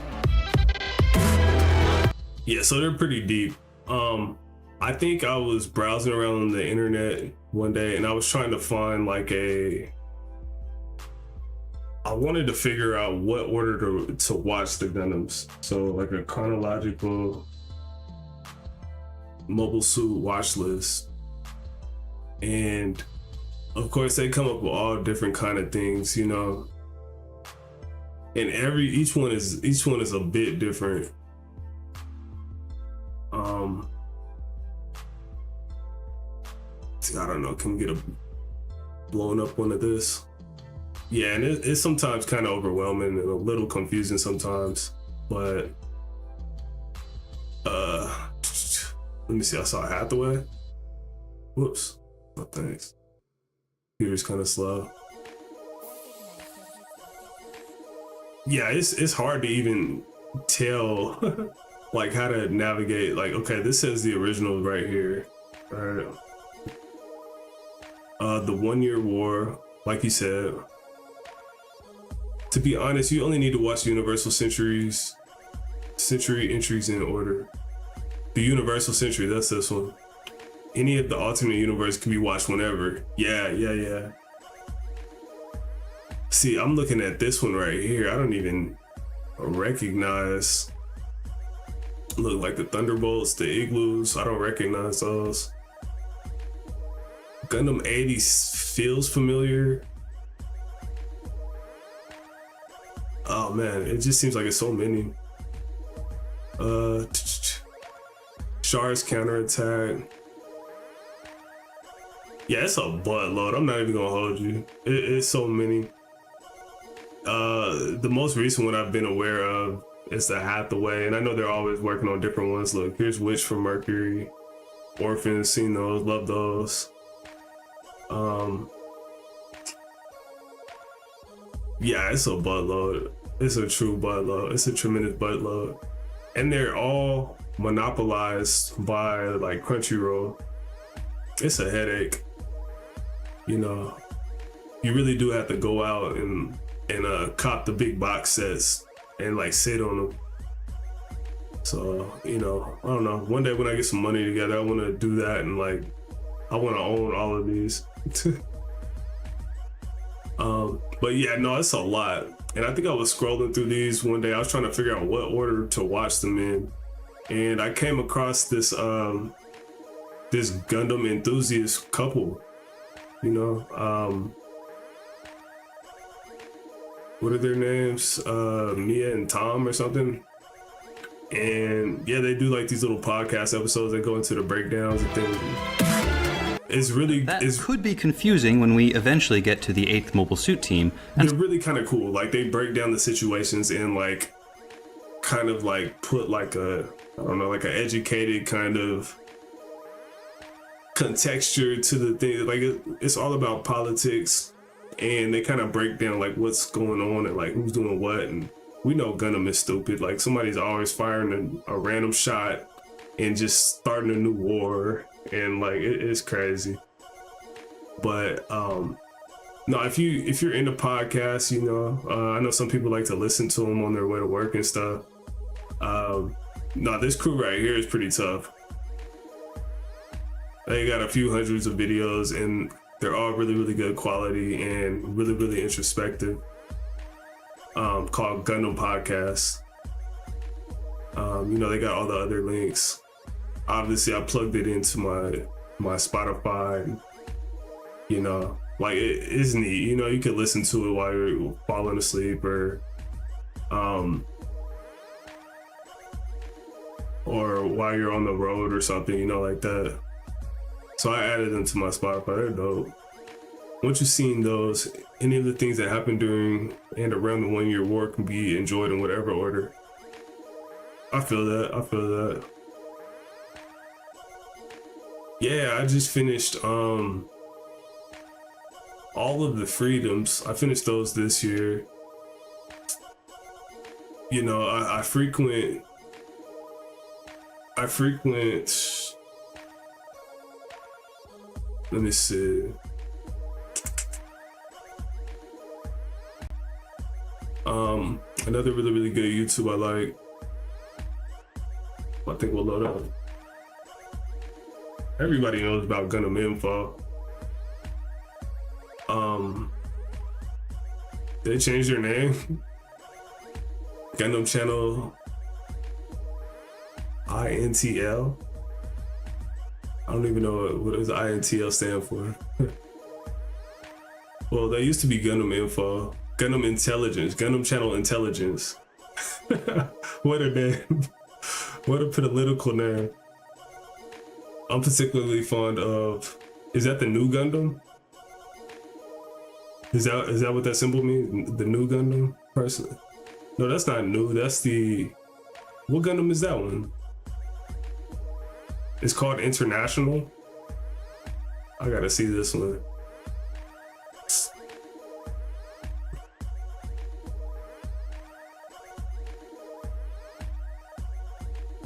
Speaker 12: Yeah, so they're pretty deep. I think I was browsing around on the internet one day and I was trying to find like I wanted to figure out what order to watch the Gundams. So like a chronological Mobile Suit watch list. And of course they come up with all different kind of things, you know. And each one is a bit different. I don't know, can we get a blown up one of this? Yeah, and it's sometimes kind of overwhelming and a little confusing sometimes, but let me see, I saw Hathaway. Whoops, no thanks. Computer's kind of slow. Yeah, it's hard to even tell like how to navigate. Like, okay, this says the original right here. All right. The 1 Year War, like you said. To be honest, you only need to watch the Universal Century entries in order. The Universal Century, that's this one. Any of the alternate universe can be watched whenever. Yeah. See, I'm looking at this one right here. I don't even recognize. Look, like the Thunderbolts, the Igloos. I don't recognize those. Gundam 80 feels familiar. Oh man, it just seems like it's so many. Char's counterattack. Yeah, it's a buttload. I'm not even gonna hold you. It's so many. The most recent one I've been aware of is the Hathaway, and I know they're always working on different ones. Look, here's Witch from Mercury, Orphans, seen those, love those. Yeah, it's a buttload. It's a true buttload. It's a tremendous buttload, and they're all monopolized by like Crunchyroll. It's a headache. You know, you really do have to go out and cop the big box sets and like sit on them. So, you know, I don't know. One day when I get some money together, I want to do that, and like, I want to own all of these. But yeah, no, it's a lot. And I think I was scrolling through these one day. I was trying to figure out what order to watch them in, and I came across this this Gundam enthusiast couple. You know, what are their names? Mia and Tom or something. And yeah, they do like these little podcast episodes that go into the breakdowns and things. It's really
Speaker 16: could be confusing when we eventually get to the 8th Mobile Suit Team.
Speaker 12: They're really kind of cool. Like, they break down the situations and like kind of like put like a, I don't know, like an educated kind of contexture to the thing. Like it's all about politics, and they kind of break down like what's going on and like who's doing what. And we know Gundam is stupid. Like, somebody's always firing a random shot and just starting a new war, and like it's crazy. But no, if you're into podcasts, you know, I know some people like to listen to them on their way to work and stuff. No, this crew right here is pretty tough. They got a few hundreds of videos, and they're all really, really good quality and really, really introspective. Called Gundam Podcast. You know, they got all the other links. Obviously, I plugged it into my Spotify. And, you know, like, it is neat. You know, you can listen to it while you're falling asleep, or while you're on the road or something, you know, like that. So I added them to my Spotify. They're dope. Once you've seen those, any of the things that happened during and around the 1 year war can be enjoyed in whatever order. I feel that. Yeah, I just finished all of the Freedoms. I finished those this year. You know, I frequent let me see. Another really, really good YouTube I like. I think we'll load up. Everybody knows about Gundam Info. They changed their name. Gundam Channel INTL. I don't even know what does INTL stand for. Well, they used to be Gundam Info, Gundam Intelligence, Gundam Channel Intelligence. What a name. What a political name. I'm particularly fond of, is that the new Gundam? Is that what that symbol means? The new Gundam person? No, that's not new. That's the, what Gundam is that one? It's called International. I gotta see this one.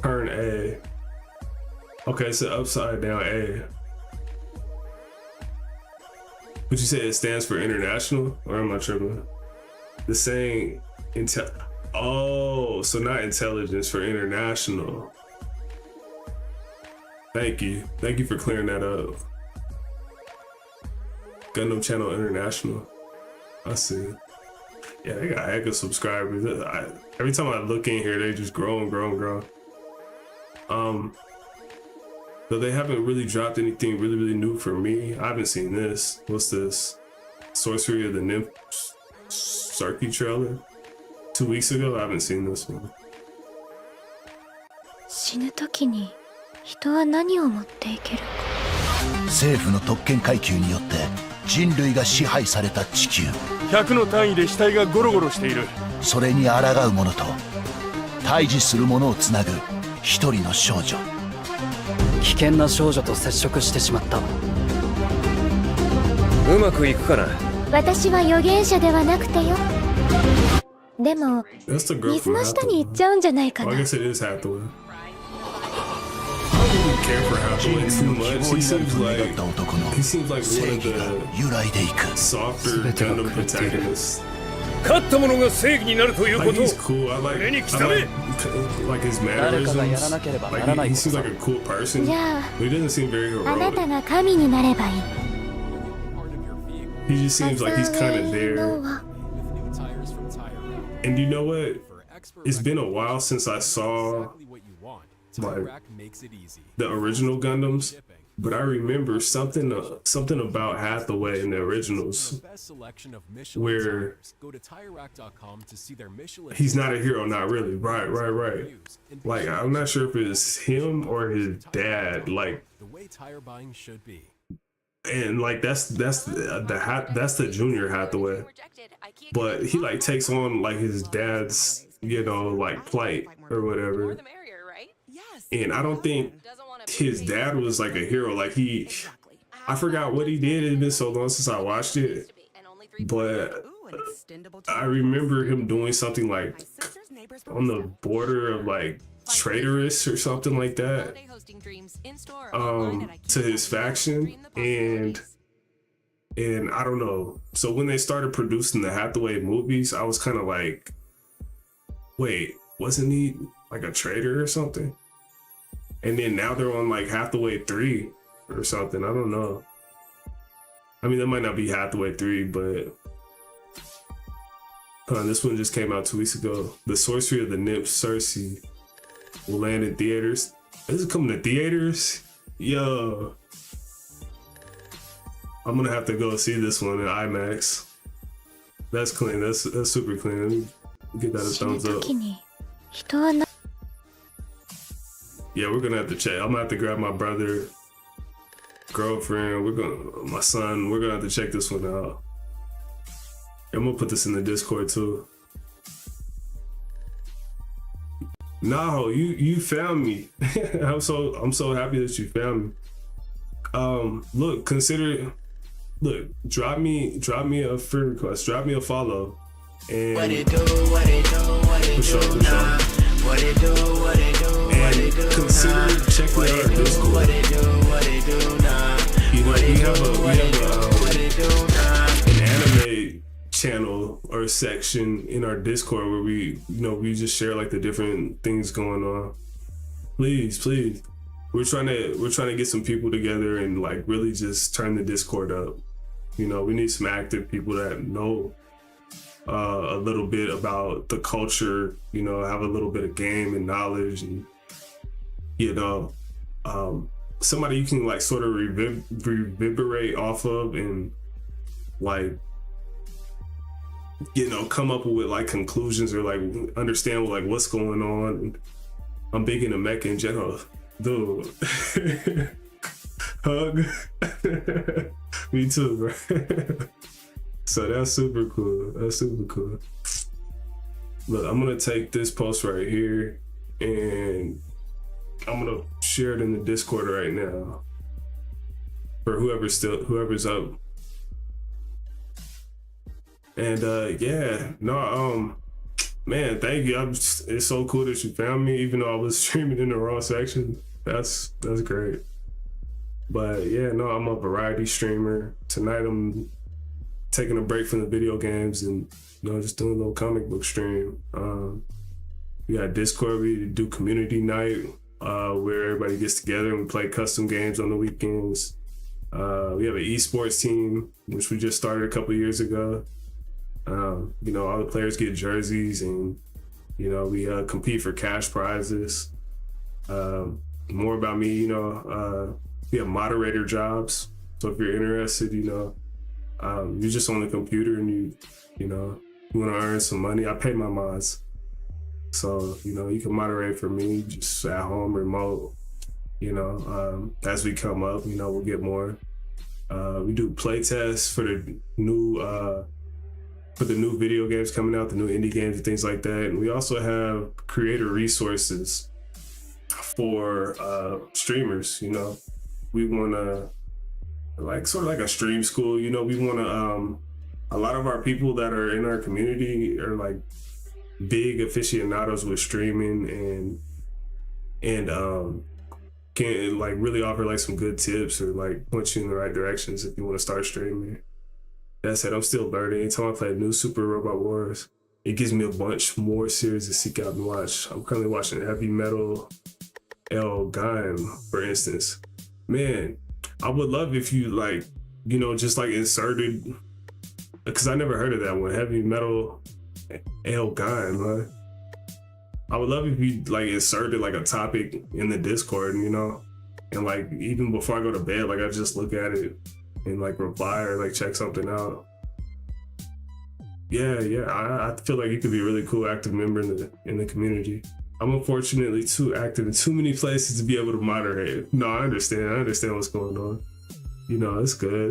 Speaker 12: Turn A. Okay, so upside down A. But you say it stands for international, or am I tripping? The saying oh, so not intelligence, for international. Thank you for clearing that up. Gundam Channel International. I see. Yeah, they got heck of subscribers. Every time I look in here, they just grow and grow and grow. Though they haven't really dropped anything really new for me. I haven't seen this. What's this? Sorcery of the Nymph Sarky trailer? 2 weeks ago? I haven't seen this one.
Speaker 17: 死ぬ時に人は何を持っていけるか。
Speaker 18: 政府の特権階級によって人類が支配された地球。
Speaker 19: 100の単位で死体がゴロゴロしている。
Speaker 18: それに抗う者と対峙する者をつなぐ一人の少女。
Speaker 20: 危険な少女と接触してしまった。う
Speaker 21: まくいくかな。
Speaker 17: 私は預言者ではなくてよ。でも水の下に行っちゃうんじゃないかな。
Speaker 12: I guess it is Hathaway. I don't really care for Hathaway too much. He seems like one of the softer Gundam protagonists.
Speaker 21: 勝った者が正義になるということ。
Speaker 12: Like he's cool. I like his mannerisms. Like he seems like a cool person. But he doesn't seem very
Speaker 17: あな
Speaker 12: heroic.
Speaker 17: たが神になればいい。
Speaker 12: He just seems like he's kind of there. And you know what? It's been a while since I saw like the original Gundams, but I remember something about Hathaway in the originals where he's not a hero, not really. Right. Like I'm not sure if it's him or his dad. Like, and like that's the junior Hathaway, but he like takes on like his dad's, you know, like plight or whatever. And I don't think his dad was like a hero. Like I forgot what he did. It's been so long since I watched it, but I remember him doing something like on the border of like traitorous or something like that to his faction, and I don't know. So when they started producing the Hathaway movies, I was kind of like, wait, wasn't he like a traitor or something? And then now they're on like Hathaway 3 or something. I don't know. I mean, that might not be Hathaway 3, but this one just came out 2 weeks ago. The Sorcery of the Nymph Cersei will land in theaters. This is coming to theaters? Yo. I'm gonna have to go see this one in IMAX. That's clean. That's super clean. Let me give that a thumbs up. Yeah, we're gonna have to check. I'm gonna have to grab my brother, girlfriend, my son. We're gonna have to check this one out. I'm gonna put this in the Discord too. No, you found me. I'm so happy that you found me. Look, drop me a friend request, drop me a follow, and
Speaker 22: what it do now? What it do
Speaker 12: and consider checking out our Discord.
Speaker 22: What it do now?
Speaker 12: You know, we have an anime channel or section in our Discord where we just share like the different things going on. Please, we're trying to get some people together and like really just turn the Discord up. You know, we need some active people that know a little bit about the culture, you know, have a little bit of game and knowledge, and you know, somebody you can like sort of reverberate off of, and like, you know, come up with like conclusions or like understand like what's going on. I'm big into mech in general, dude. Hug. Me too, bro. So that's super cool. That's super cool. Look, I'm gonna take this post right here and I'm gonna share it in the Discord right now for whoever's up. And yeah, no, man, thank you. It's so cool that you found me, even though I was streaming in the raw section. That's great. But yeah, no, I'm a variety streamer. Tonight I'm taking a break from the video games and, you know, just doing a little comic book stream. We got Discord, we do community night, where everybody gets together and we play custom games on the weekends. We have an esports team, which we just started a couple years ago. You know, all the players get jerseys and, you know, we compete for cash prizes. More about me, you know, we have moderator jobs. So if you're interested, you know, you're just on the computer and you know, you want to earn some money, I pay my mods. So, you know, you can moderate for me just at home, remote, you know, as we come up, you know, we'll get more. We do play tests for the new video games coming out, the new indie games and things like that. And we also have creator resources for streamers, you know. We want to, like, sort of like a stream school, you know. We want to, a lot of our people that are in our community are like big aficionados with streaming and can like really offer like some good tips or like point you in the right directions if you want to start streaming. That said, I'm still learning. Anytime I play new Super Robot Wars, it gives me a bunch more series to seek out and watch. I'm currently watching Heavy Metal El Gaim, for instance. Man, I would love if you like, you know, just like inserted, because I never heard of that one, Heavy Metal El Gaim, huh? I would love if you like inserted like a topic in the Discord, you know, and like even before I go to bed, like I just look at it and like reply or like check something out. Yeah, I feel like you could be a really cool active member in the community. I'm unfortunately too active in too many places to be able to moderate. No, I understand what's going on. You know, it's good.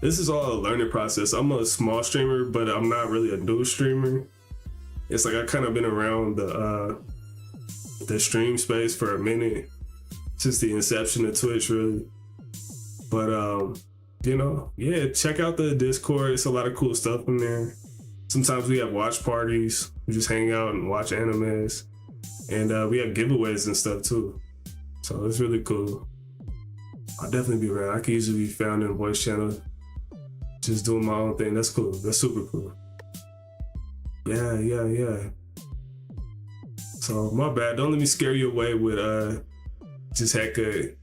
Speaker 12: This is all a learning process. I'm a small streamer, but I'm not really a new streamer. It's like I kind of been around the stream space for a minute, since the inception of Twitch, really. But you know, yeah, check out the Discord. It's a lot of cool stuff in there. Sometimes we have watch parties. We just hang out and watch animes. And we have giveaways and stuff too. So it's really cool. I'll definitely be around. I can usually be found in a voice channel, just doing my own thing. That's cool. That's super cool. Yeah. So my bad. Don't let me scare you away with just hecka.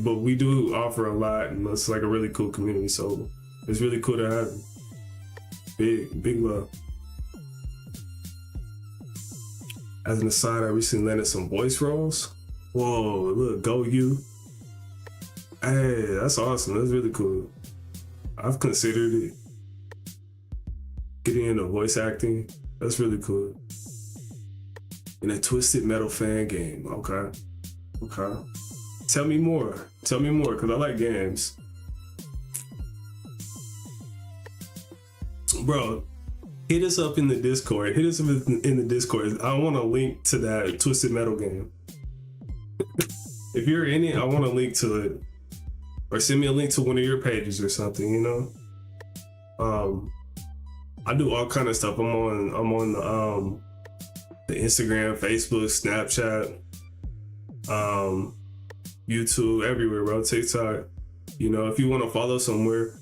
Speaker 12: But we do offer a lot, and it's like a really cool community. So it's really cool to have big love. As an aside, I recently landed some voice roles. Whoa, look, go you. Hey, that's awesome. That's really cool. I've considered it. Getting into voice acting, that's really cool. In a Twisted Metal fan game, okay. Tell me more, because I like games. Bro, hit us up in the Discord. I want a link to that Twisted Metal game. If you're in it, I want a link to it. Or send me a link to one of your pages or something, you know? I do all kind of stuff. I'm on the Instagram, Facebook, Snapchat, YouTube, everywhere, bro. TikTok. You know, if you want to follow somewhere,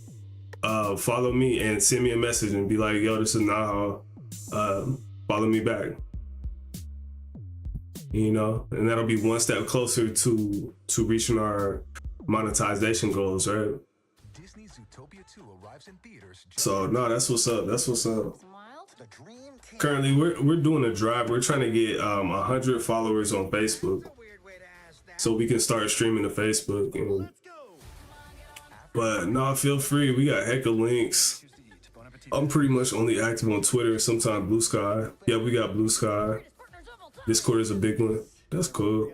Speaker 12: follow me and send me a message and be like, yo, this is Naha. Follow me back. You know, and that'll be one step closer to reaching our monetization goals, right? So no, that's what's up. That's what's up. Currently, we're doing a drive. We're trying to get 100 followers on Facebook, so we can start streaming to Facebook. But no, feel free. We got heck of links. I'm pretty much only active on Twitter, sometimes Blue Sky. Yeah, we got Blue Sky. Discord is a big one. That's cool.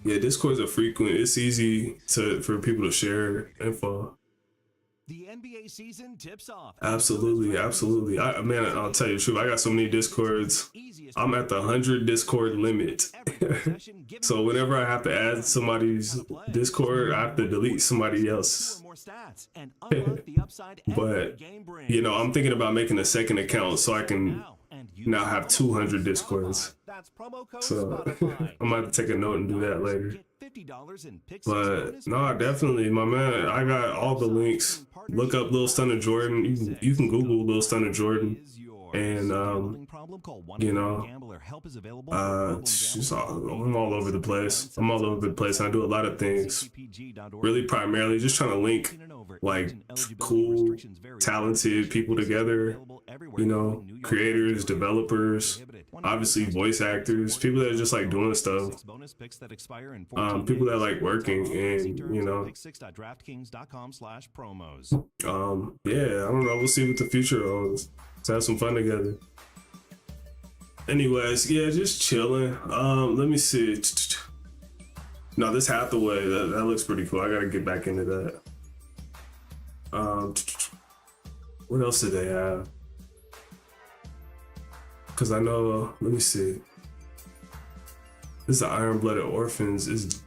Speaker 12: Yeah, Discord's a frequent. It's easy for people to share info.
Speaker 1: The NBA season tips off.
Speaker 12: Absolutely, absolutely. Man, I'll tell you the truth. I got so many Discords. I'm at the 100 Discord limit. So whenever I have to add somebody's Discord, I have to delete somebody else. But, you know, I'm thinking about making a second account so I can now have 200 Discords. So I might have to take a note and do that later. But no, definitely, my man. I got all the links. Look up Lil Stunner Jordan. You can Google Lil Stunner Jordan, and you know, I'm all over the place. I'm all over the place. I do a lot of things. Really, primarily just trying to link like cool, talented people together. You know, creators, developers, obviously voice actors, people that are just like doing stuff, people that like working, and you know, yeah, I don't know, we'll see what the future holds. Let's have some fun together. Anyways, yeah, just chilling. Let me see. No, this Hathaway, that looks pretty cool. I gotta get back into that. What else did they have? Because I know, let me see. This is the Iron Blooded Orphans. It's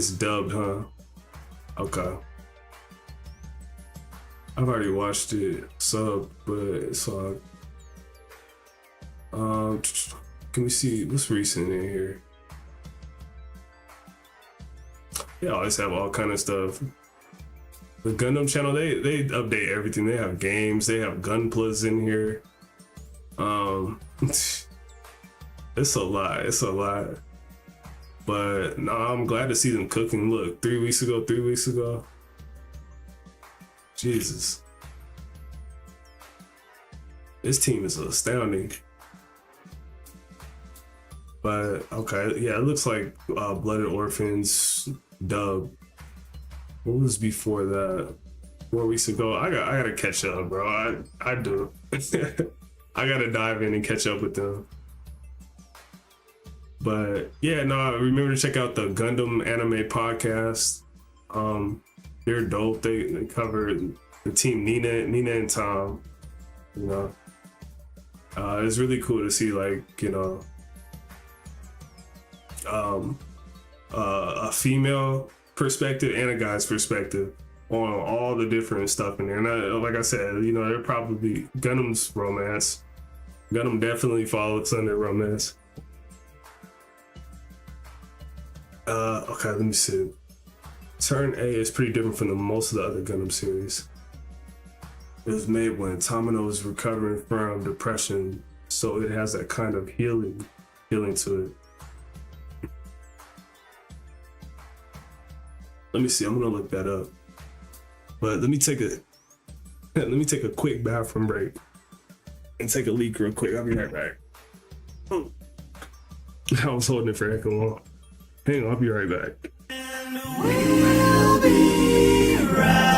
Speaker 12: dubbed, huh? Okay. I've already watched it sub, but it's on. Can we see what's recent in here? They always have all kind of stuff. The Gundam channel, they update everything. They have games, they have Gunplas in here. It's a lot. But no, I'm glad to see them cooking. Look, 3 weeks ago. Jesus. This team is astounding. But okay, yeah, it looks like Blooded Orphans dub. What was before that? 4 weeks ago. I gotta catch up, bro. I do. I gotta dive in and catch up with them. But yeah, no, remember to check out the Gundam Anime Podcast. They're dope. They cover the team Nina and Tom. You know, it's really cool to see, like, you know, a female perspective and a guy's perspective on all the different stuff in there. And like I said, you know, they're probably Gundam's romance. Gundam definitely follows under romance. Okay, let me see. Turn A is pretty different from most of the other Gundam series. It was made when Tamino was recovering from depression, so it has that kind of healing to it. Let me see. I'm gonna look that up. But let me take a quick bathroom break and take a leak real quick. I'll be right back. I was holding it for heck long. Hang on, I'll be right back.
Speaker 22: We'll be right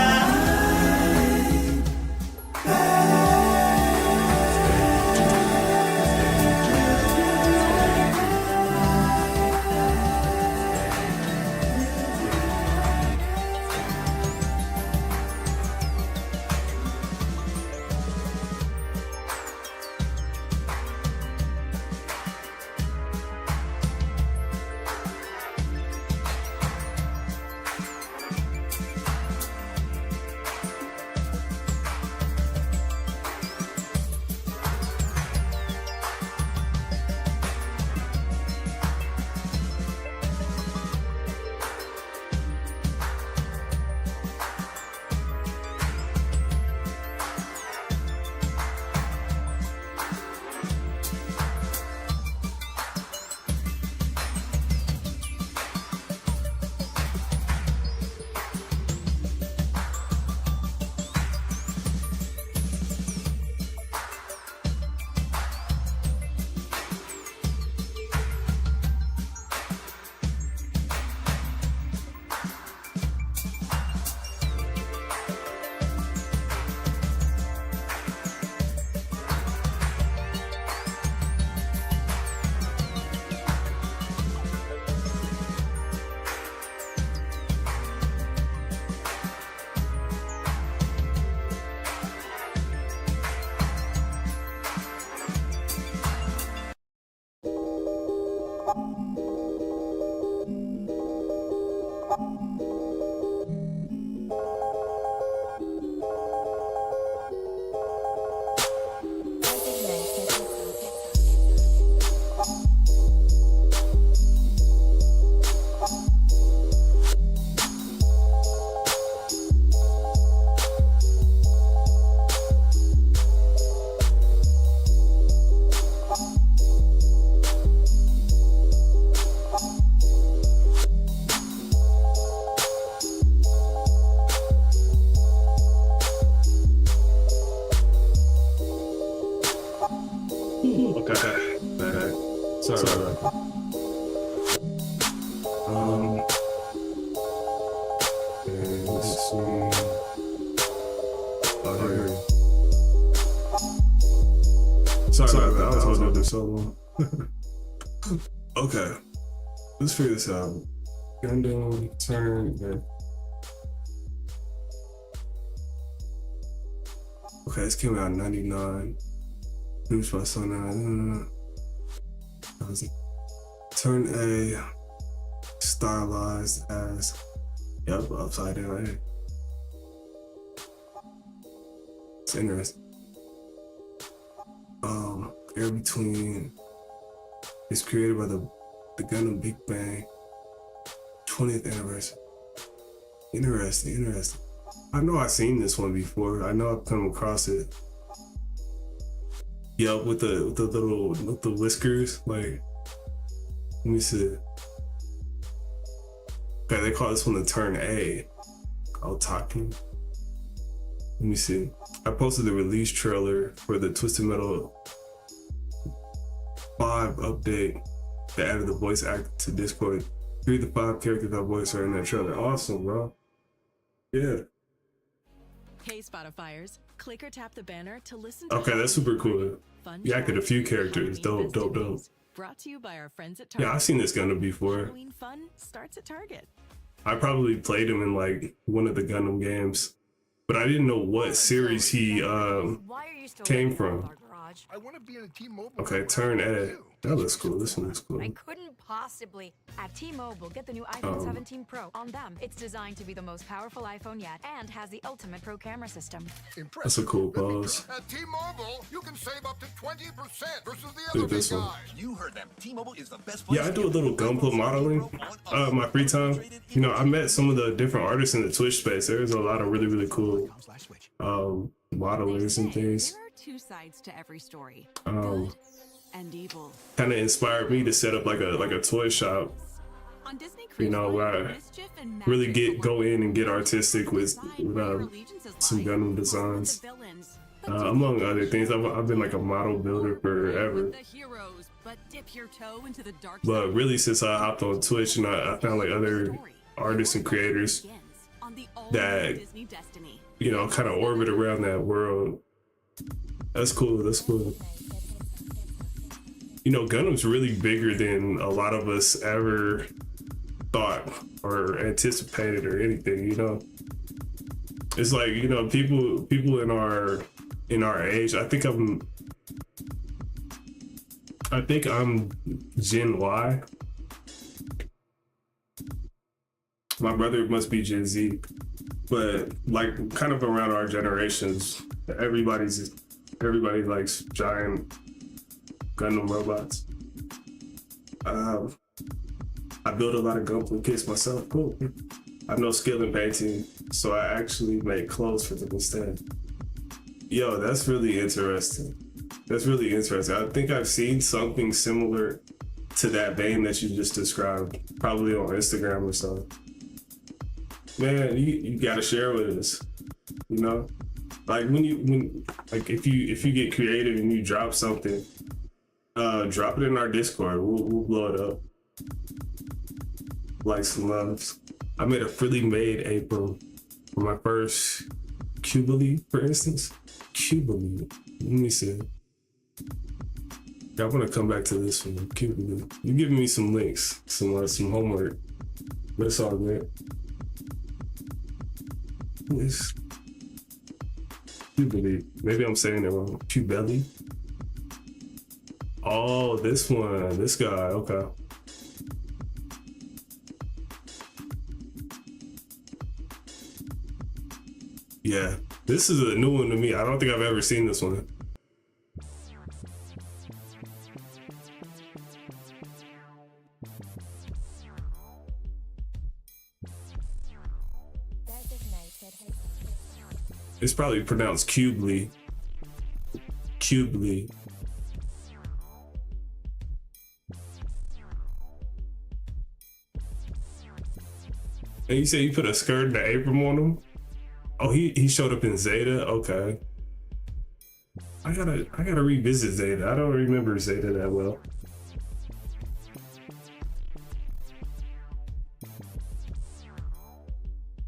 Speaker 12: so long. Okay, let's figure this out. Gundam turn. Okay, this came out in '99. Produced by Sony. Turn A, stylized as, yep, upside down A. It's interesting. Air Between is created by the Gundam Big Bang 20th anniversary. Interesting. I know I've seen this one before. I know I've come across it. Yep, with the whiskers, like, let me see. Okay, they call this one the Turn A. Otaki. Let me see. I posted the release trailer for the Twisted Metal 5 update that added the voice actor to Discord. 3 of the 5 characters I voiced are in that trailer. Awesome, bro. Yeah.
Speaker 2: Hey, Spotifyers. Click or tap the banner to listen to
Speaker 12: Okay, that's super cool. Yeah, I could a few characters. Dope.
Speaker 2: Brought to you by our friends at Target.
Speaker 12: Yeah, I've seen this Gundam before.
Speaker 2: Halloween fun starts at Target.
Speaker 12: I probably played him in like one of the Gundam games, but I didn't know what series he came from.
Speaker 3: I want to be in a T-Mobile.
Speaker 12: Okay, Turn A. That looks cool. This one looks cool.
Speaker 4: I couldn't possibly. At T-Mobile, get the new iPhone 17 Pro. On them, it's designed to be the most powerful iPhone yet and has the ultimate pro camera system.
Speaker 12: That's a cool pose.
Speaker 3: At T-Mobile, you can save up to 20% versus the
Speaker 12: Dude,
Speaker 3: other big
Speaker 12: this one.
Speaker 3: guys.
Speaker 5: You heard them. T-Mobile is the best place.
Speaker 12: Yeah, I do a little gunpla modeling. My free time. You know, I met some of the different artists in the Twitch space. There's a lot of really cool modelers and things.
Speaker 2: There are two sides to every story. Good and evil.
Speaker 12: Kind of inspired me to set up like a toy shop.
Speaker 2: On Disney Cruise,
Speaker 12: You know, where I really go in and get artistic with some Gundam designs. Among other things, I've been like a model builder forever. But really, since I hopped on Twitch and I found like other artists and creators that, you know, kind of orbit around that world. That's cool. You know, Gundam's really bigger than a lot of us ever thought or anticipated or anything, you know. It's like, you know, people in our age, I think I'm Gen Y. My brother must be Gen Z, but like kind of around our generations, everybody likes giant Gundam robots. I build a lot of Gundam kits myself. Cool. I have no skill in painting, so I actually make clothes for them instead. Yo, that's really interesting. I think I've seen something similar to that vein that you just described, probably on Instagram or something. Man, you gotta share with us, you know? Like if you get creative and you drop something, drop it in our Discord. We'll blow it up. Like some loves. I made a fully made apron for my first Cubily, for instance. Cubily. Let me see. I want to come back to this one. Cubily. You're giving me some links, some homework, but it's all good. Yes. Cubily. Maybe I'm saying it wrong. Cubelly. Oh, this one. This guy. Okay. Yeah, this is a new one to me. I don't think I've ever seen this one. It's probably pronounced Cubely. Cubely. And you said you put a skirt and an apron on him? Oh, he showed up in Zeta? Okay. I gotta revisit Zeta. I don't remember Zeta that well.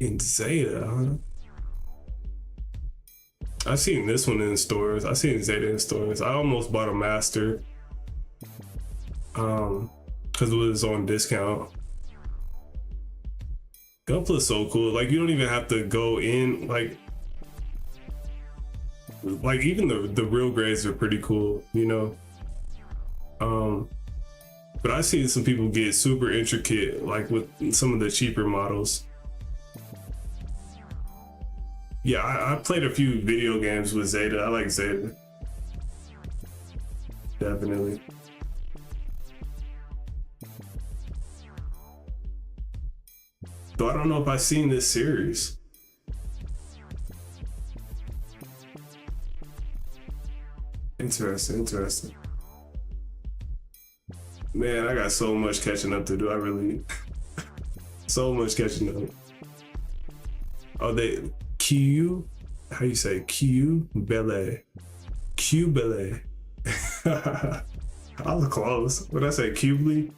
Speaker 12: In Zeta, huh? I've seen this one in stores. I've seen Zeta in stores. I almost bought a master because it was on discount. Gunpla is so cool. Like, you don't even have to go in, like even the real grades are pretty cool, you know. But I've seen some people get super intricate, like with some of the cheaper models. Yeah, I played a few video games with Zeta. I like Zeta. Definitely. So I don't know if I've seen this series. Interesting. Man, I got so much catching up to do. I really, so much catching up. Oh, how you say Q-Bele? Q-Bele. I was close. What did I say? Cubely?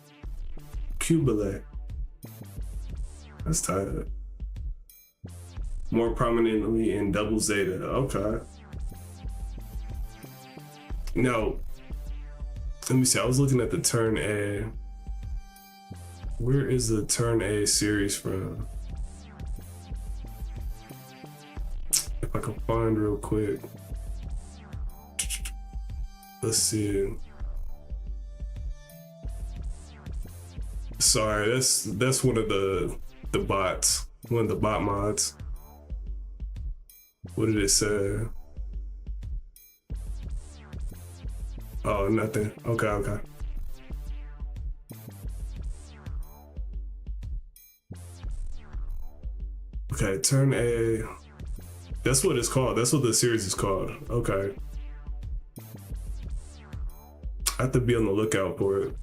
Speaker 12: Q-Bele. That's tight. More prominently in Double Zeta. Okay. Now, let me see. I was looking at the Turn A. Where is the Turn A series from? If I can find real quick. Let's see. Sorry, that's one of the bots. One of the bot mods. What did it say? Oh, nothing. Okay. Okay, Turn A. That's what it's called. That's what the series is called. Okay. I have to be on the lookout for it.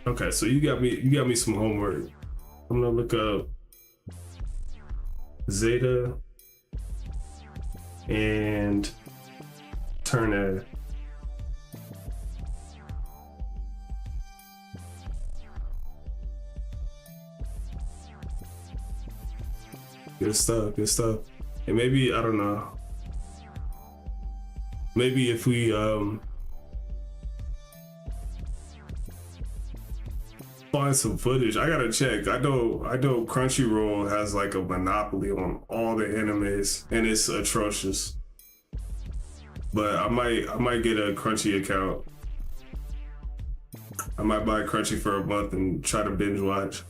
Speaker 12: Okay, so you got me some homework. I'm gonna look up Zeta and Turn A. Good stuff. And maybe, I don't know. Maybe if we find some footage. I gotta check. I know Crunchyroll has like a monopoly on all the animes and it's atrocious. But I might get a Crunchy account. I might buy Crunchy for a month and try to binge watch.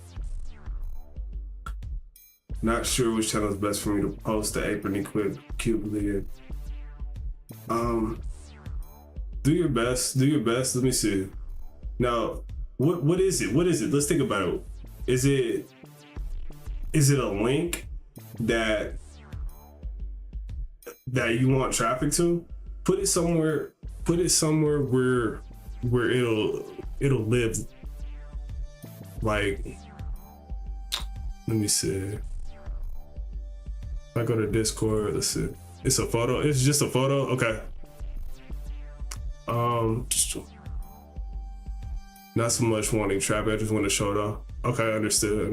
Speaker 12: Not sure which channel is best for me to post the apron equipped cubely in. Do your best. Let me see. Now, what is it? Let's think about it. Is it a link that you want traffic to? Put it somewhere where it'll live. Like, let me see. If I go to Discord, let's see. It's a photo. It's just a photo. Okay. Not so much wanting traffic. I just want to show it off. Okay, understood.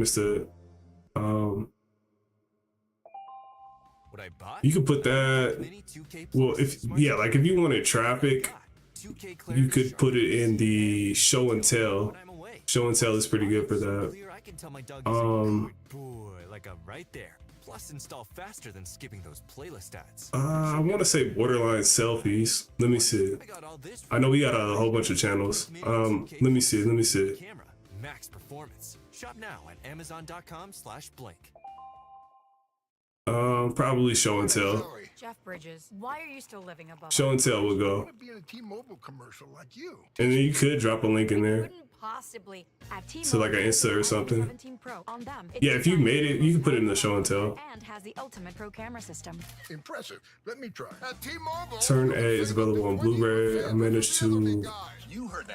Speaker 12: You could put that. Well, if you wanted traffic, you could put it in the show and tell. Show and tell is pretty good for that.
Speaker 7: Like I'm right there. Plus install faster than skipping those playlist ads.
Speaker 12: I want to say borderline selfies. Let me see. I know we got a whole bunch of channels. Let me see.
Speaker 7: Camera, max performance. Shop now at amazon.com/blink.
Speaker 12: Probably show and tell.
Speaker 4: Jeff Bridges, why are you still living above?
Speaker 12: Show and tell will go.
Speaker 3: Be in a T-Mobile commercial like you.
Speaker 12: And then you could drop a link in there.
Speaker 4: Possibly at
Speaker 12: So like an Insta or something.
Speaker 4: 17 Pro on them.
Speaker 12: Yeah, if you made it, you can put it in the show and tell.
Speaker 4: And has the ultimate pro camera system.
Speaker 3: Impressive. Let me try. At T-Mobile,
Speaker 12: Turn A is available on Blu-ray. I managed to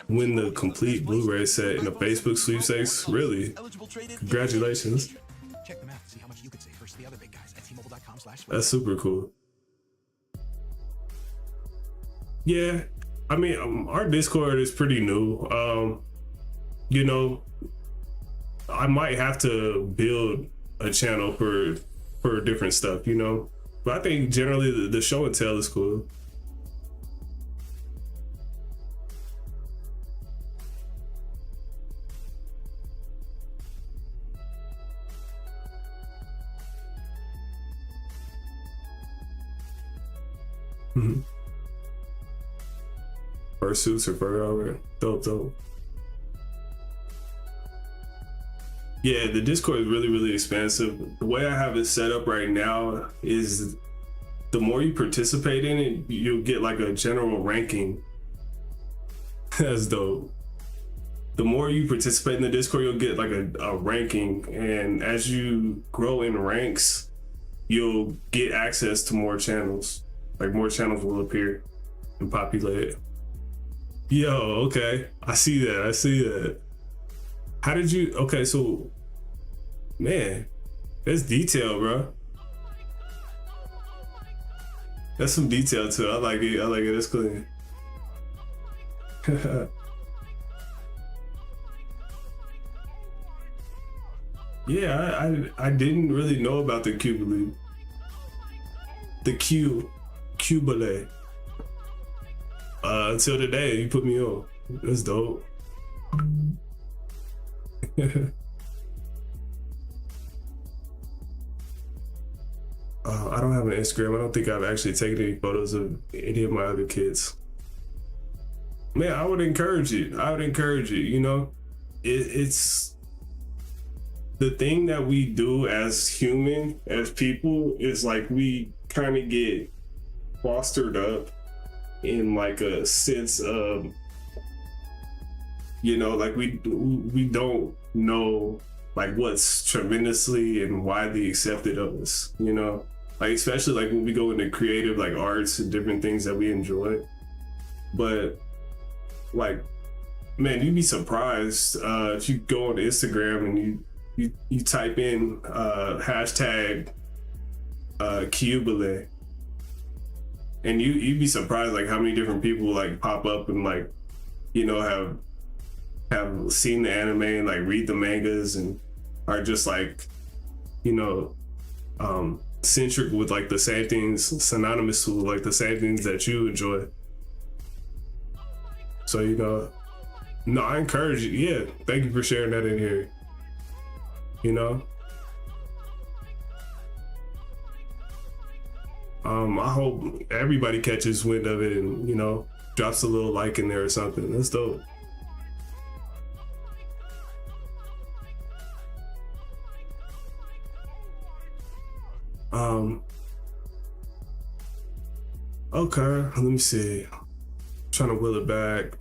Speaker 12: win the complete Blu-ray set in a Facebook sweepstakes. Really? Congratulations.
Speaker 6: Check them out. See how much you could save versus the other big guys at T-Mobile.com/.
Speaker 12: That's super cool. Yeah, I mean, our Discord is pretty new. You know, I might have to build a channel for different stuff, you know, But I think generally the show and tell is cool. Fursuits or fur over. Dope. Yeah, the Discord is really expansive. The way I have it set up right now is the more you participate in it, you'll get like a general ranking. That's dope. The more you participate in the Discord, you'll get like a ranking, and as you grow in ranks, you'll get access to more channels. Like more channels will appear and populate. Yo, okay. I see that. How did you, okay, so, man, that's detail, bro. That's some detail too. I like it, it's clean. Yeah, I didn't really know about the Cubile. The Cubile. Until today, you put me on. That's dope. I don't have an Instagram. I don't think I've actually taken any photos of any of my other kids. Man, I would encourage you. You know, it's the thing that we do as human, as people, is like we kind of get fostered up in like a sense of, you know, like we don't know like what's tremendously and widely accepted of us, you know, like especially like when we go into creative like arts and different things that we enjoy. But like, man, you'd be surprised if you go on Instagram and you type in hashtag Cubile, and you'd be surprised like how many different people like pop up and like, you know, have seen the anime and like read the mangas and are just like, you know, centric with like the same things, synonymous with like the same things that you enjoy. So, you know, no, I encourage you. Yeah, thank you for sharing that in here. You know, I hope everybody catches wind of it and, you know, drops a little like in there or something. That's dope. Okay, let me see. I'm trying to wheel it back.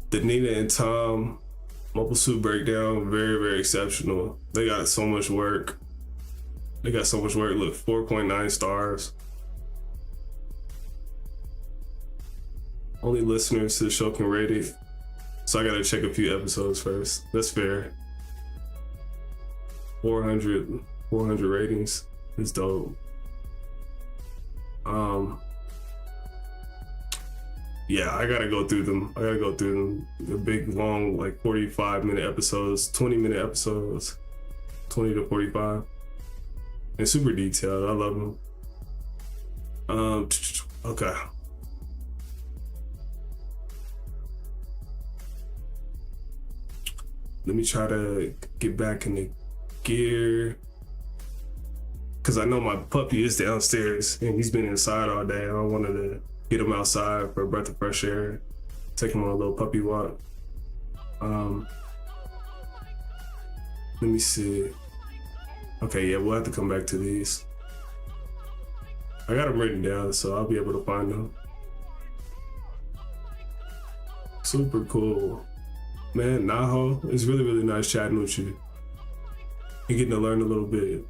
Speaker 12: The Nina and Tom Mobile Suit Breakdown, very exceptional. They got so much work. Look, 4.9 stars. Only listeners to the show can rate it, so I gotta check a few episodes first. That's fair. 400 ratings. It's dope. Yeah, I gotta go through them. The big, long, like 45-minute episodes, 20-minute episodes, 20 to 45. And super detailed. I love them. Okay. Let me try to get back in the gear, because I know my puppy is downstairs and he's been inside all day. I wanted to get him outside for a breath of fresh air, take him on a little puppy walk. Let me see. Okay, yeah, we'll have to come back to these. I got them written down, so I'll be able to find them. Super cool. Man, Naho, it's really nice chatting with you and getting to learn a little bit.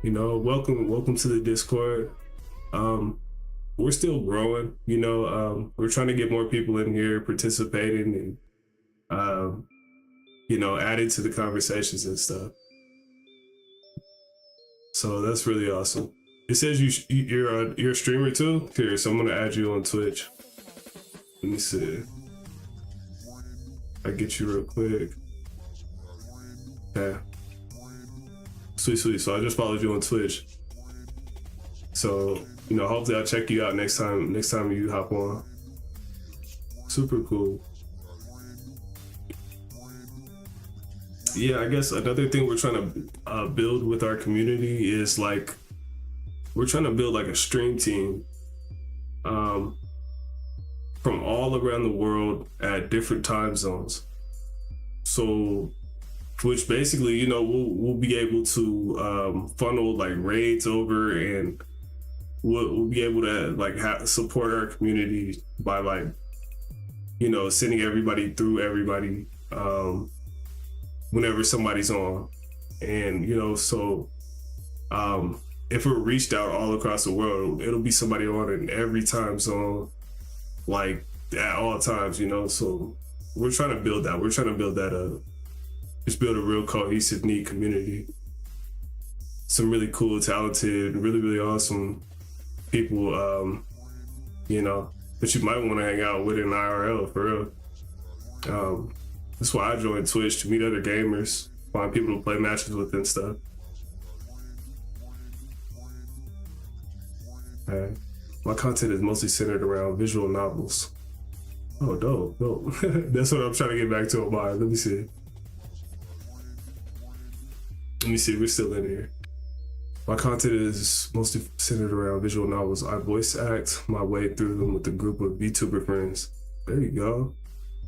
Speaker 12: You know, welcome to the Discord. We're still growing, you know. We're trying to get more people in here participating and, you know, adding to the conversations and stuff. So that's really awesome. It says you're a streamer too? Here, so I'm gonna add you on Twitch. Let me see. I get you real quick. Yeah. Sweet. So I just followed you on Twitch. So, you know, hopefully I'll check you out next time you hop on. Super cool. Yeah, I guess another thing we're trying to build with our community is like, we're trying to build like a stream team from all around the world at different time zones. So, which basically, you know, we'll be able to funnel like raids over, and we'll be able to like support our community by like, you know, sending everybody through everybody whenever somebody's on. And, you know, so if we're reached out all across the world, it'll be somebody on in every time zone, like at all times, you know. So we're trying to build that. We're trying to build that up. Just build a real cohesive, neat community. Some really cool, talented, really awesome people, you know, that you might want to hang out with in IRL, for real. That's why I joined Twitch, to meet other gamers, find people to play matches with and stuff. My content is mostly centered around visual novels. Oh, dope. That's what I'm trying to get back to on mine. Let me see. We're still in here. My content is mostly centered around visual novels. I voice act my way through them with a group of VTuber friends. There you go.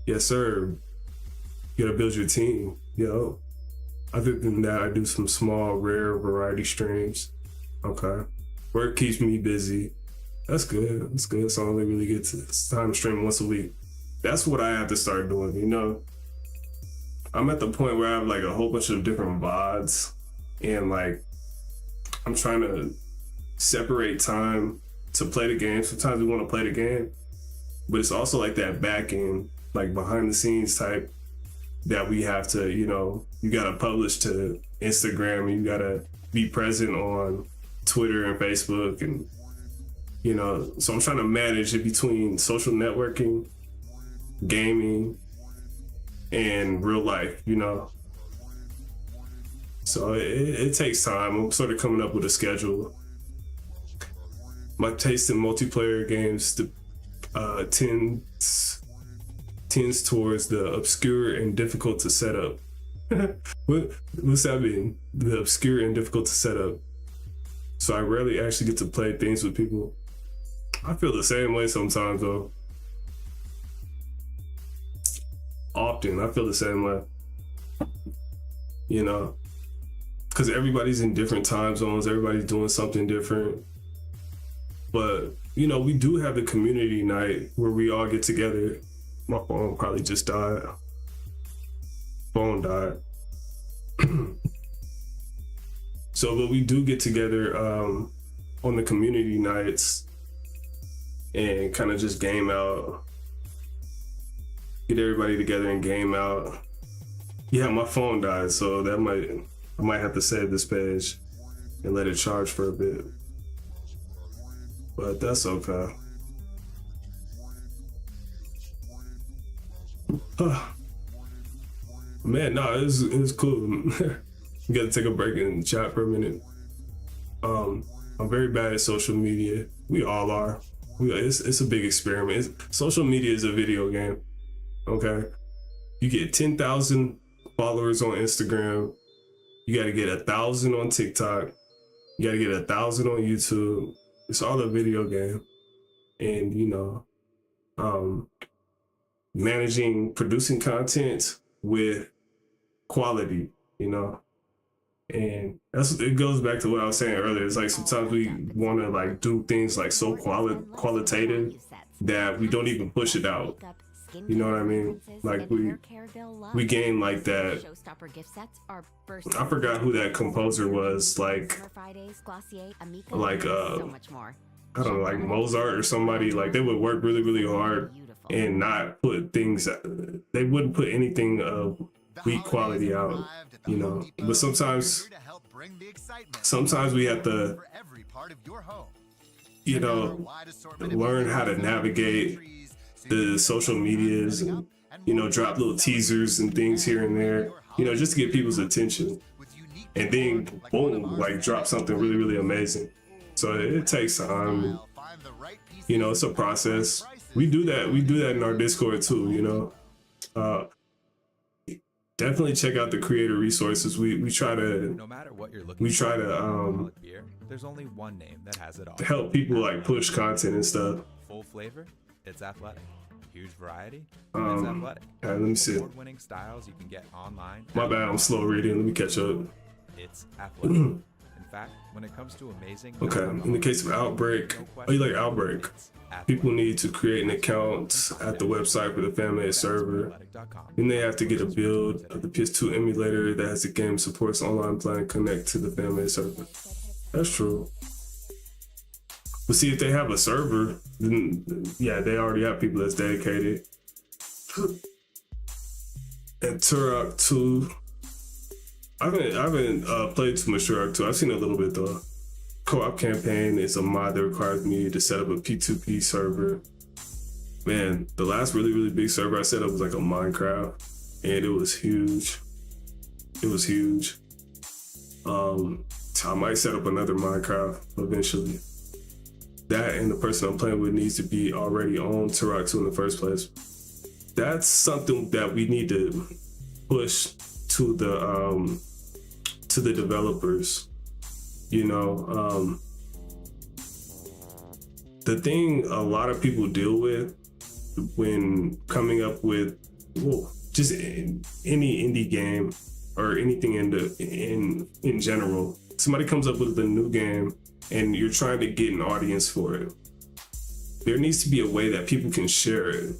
Speaker 12: Yes, sir. You gotta build your team, yo. Other than that, I do some small, rare variety streams. Okay. Work keeps me busy. That's good. So I only really get to time to stream once a week. That's what I have to start doing, you know? I'm at the point where I have like a whole bunch of different VODs, and like I'm trying to separate time to play the game. Sometimes we want to play the game, but it's also like that back end, like behind the scenes type that we have to, you know, you gotta publish to Instagram, and you gotta be present on Twitter and Facebook, and you know, so I'm trying to manage it between social networking, gaming, and real life, you know. So it takes time. I'm sort of coming up with a schedule. My taste in multiplayer games tends towards the obscure and difficult to set up. What's that mean? The obscure and difficult to set up. So I rarely actually get to play things with people. I feel the same way sometimes though. Often I feel the same way. You know, because everybody's in different time zones, everybody's doing something different. But, you know, we do have the community night where we all get together. My phone probably just died. Phone died. So, but we do get together on the community nights and kind of just game out. Get everybody together and game out. Yeah, my phone died, so I might have to save this page and let it charge for a bit. But that's okay. Man, no, it was cool. You gotta take a break and chat for a minute. I'm very bad at social media. We all are. It's a big experiment. Social media is a video game. Okay, you get 10,000 followers on Instagram. You got to get 1,000 on TikTok. You got to get 1,000 on YouTube. It's all a video game, and you know, producing content with quality. You know, and it goes back to what I was saying earlier. It's like sometimes we want to like do things like so qualitative that we don't even push it out. You know what I mean? Like we gain like that. I forgot who that composer was. Like I don't know, like Mozart or somebody. Like they would work really hard and not put things. They wouldn't put anything of weak quality out. You know, but sometimes we have to, you know, learn how to navigate the social medias and, you know, drop little teasers and things here and there, you know, just to get people's attention. and then boom, like drop something really, really amazing. So it takes time. You know, it's a process. We do that in our Discord too, you know. Definitely check out the creator resources. We try to
Speaker 8: no matter what you're looking
Speaker 12: beer,
Speaker 8: there's only one name that has it all.
Speaker 12: Help people like push content and stuff.
Speaker 8: Full flavor, it's athletic. Huge variety, it's athletic.
Speaker 12: Let me see.
Speaker 8: Award-winning styles you can get online.
Speaker 12: My bad, I'm slow reading. Let me catch up.
Speaker 8: It's athletic. In fact, when it comes to amazing.
Speaker 12: Okay, in the case of Outbreak, you like Outbreak? People need to create an account at the website for the fan-made server. Then they have to get a build of the PS2 emulator that has the game supports online play and connect to the fan-made server. That's true. But see, if they have a server, then yeah, they already have people that's dedicated. And Turok 2, I haven't played too much Turok 2. I've seen a little bit though. Co-op campaign is a mod that requires me to set up a P2P server. Man, the last really, really big server I set up was like a Minecraft, and it was huge. It was huge. I might set up another Minecraft eventually. That and the person I'm playing with needs to be already on Turok 2 in the first place. That's something that we need to push to the developers. You know, the thing a lot of people deal with when coming up with, well, just any indie game or anything in general, somebody comes up with a new game and you're trying to get an audience for it. There needs to be a way that people can share it,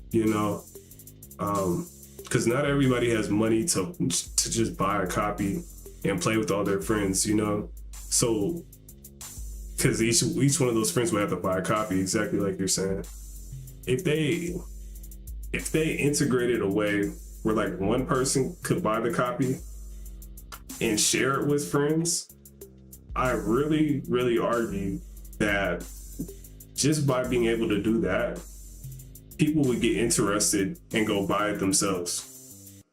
Speaker 12: you know, because not everybody has money to just buy a copy and play with all their friends, you know? So, because each one of those friends would have to buy a copy, exactly like you're saying. If they integrated a way where like one person could buy the copy and share it with friends, I really, really argue that just by being able to do that, people would get interested and go buy it themselves.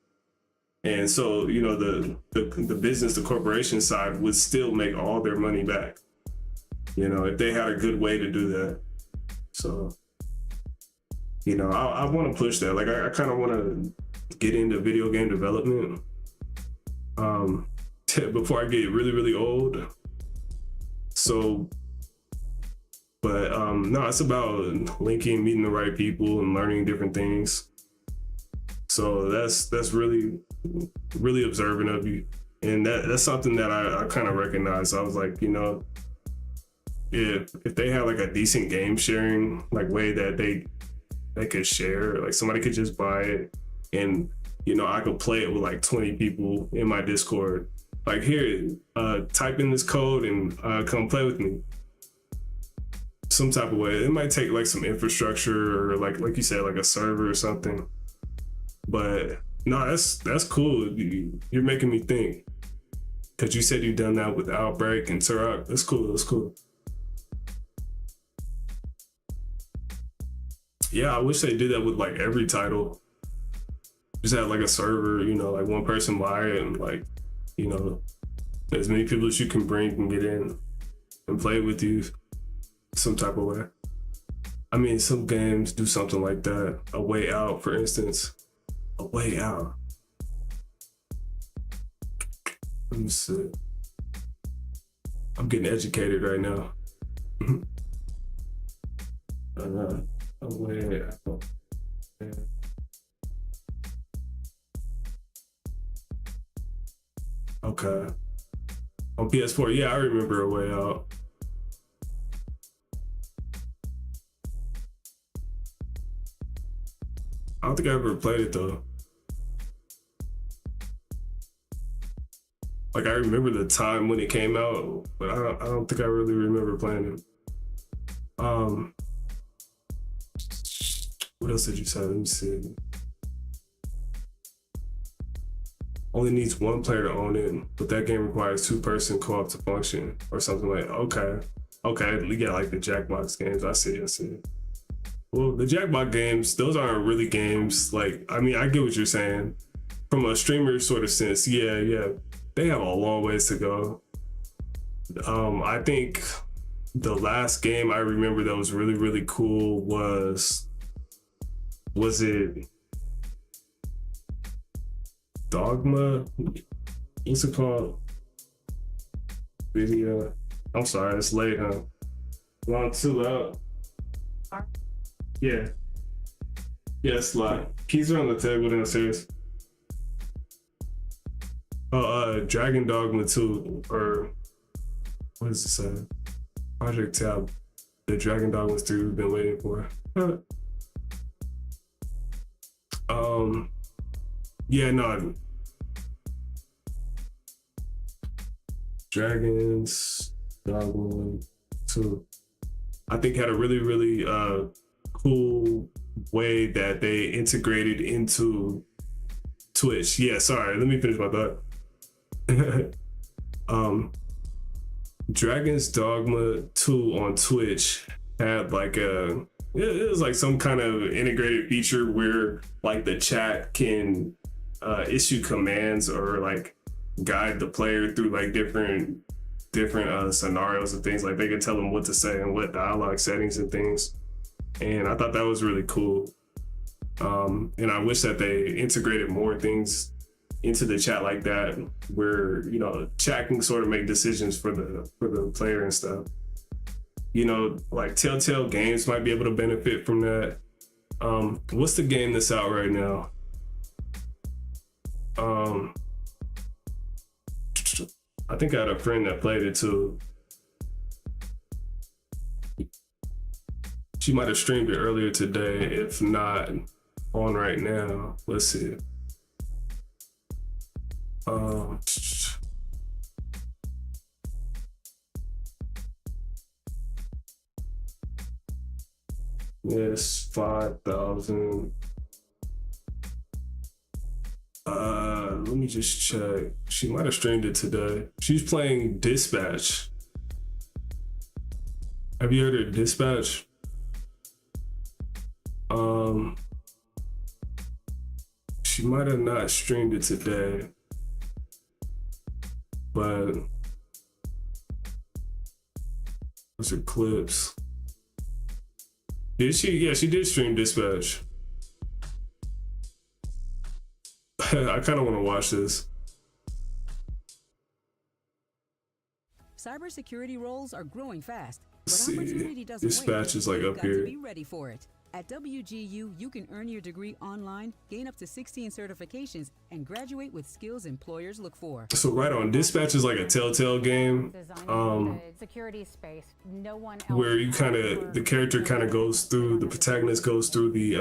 Speaker 12: And so, you know, the business, the corporation side would still make all their money back, you know, if they had a good way to do that. So, you know, I want to push that. Like, I kind of want to get into video game development before I get really, really old. So, but no, it's about linking, meeting the right people and learning different things. So that's really, really observant of you. And that's something that I kind of recognize. I was like, you know, if they have like a decent game sharing like way that they could share, like somebody could just buy it and, you know, I could play it with like 20 people in my Discord. Like, here, type in this code and come play with me. Some type of way. It might take like some infrastructure or like you said, like a server or something. But no, that's cool. You're making me think. Cause you said you've done that with Outbreak and Turok. That's cool. That's cool. Yeah, I wish they did that with like every title. Just have like a server, you know, like one person buy it and like, you know, as many people as you can bring can get in and play with you some type of way. I mean, some games do something like that. A Way Out, for instance. A Way Out. Let me see. I'm getting educated right now. A Way Out. Yeah. Okay. On PS4, yeah, I remember A Way Out. I don't think I ever played it though. Like, I remember the time when it came out, but I don't think I really remember playing it. What else did you say? Let me see. Only needs one player to own it, but that game requires two-person co-op to function, or something like. Okay, we got like the Jackbox games. I see. Well, the Jackbox games, those aren't really games. Like, I mean, I get what you're saying from a streamer sort of sense. Yeah. they have a long ways to go. I think the last game I remember that was really, really cool was it Dogma? What's it called? Video. I'm sorry, it's late, huh? Round 2 out. Yeah. Yeah, it's live. Keys are on the table downstairs. Dragon Dogma 2, or what does it say? Project Tab. The Dragon Dogma 3 we've been waiting for. Yeah, no. Dragons Dogma 2. I think had a really, really cool way that they integrated into Twitch. Yeah, sorry, let me finish my thought. Dragon's Dogma 2 on Twitch had like it was like some kind of integrated feature where like the chat can issue commands or like guide the player through like different scenarios and things. Like they can tell them what to say and what dialogue settings and things. And I thought that was really cool. And I wish that they integrated more things into the chat like that, where, you know, chat can sort of make decisions for the player and stuff. You know, like Telltale Games might be able to benefit from that. What's the game that's out right now? I think I had a friend that played it too. She might have streamed it earlier today, if not on right now. Let's see. Yes, 5,000. Let me just check. She might have streamed it today. She's playing Dispatch. Have you heard of Dispatch? She might have not streamed it today, but those are clips. Did she? Yeah, she did stream Dispatch. I kind of want to watch this.
Speaker 9: Cybersecurity roles are growing fast, but
Speaker 12: See,
Speaker 9: opportunity doesn't
Speaker 12: Dispatch
Speaker 9: wait.
Speaker 12: is like
Speaker 9: You've
Speaker 12: up
Speaker 9: got
Speaker 12: here.
Speaker 9: to be ready for it. At WGU, you can earn your degree online, gain up to 16 certifications, and graduate with skills employers look for.
Speaker 12: So right on, Dispatch is like a Telltale game,
Speaker 10: security space. No one else
Speaker 12: where you the character kind of goes through, the protagonist goes through the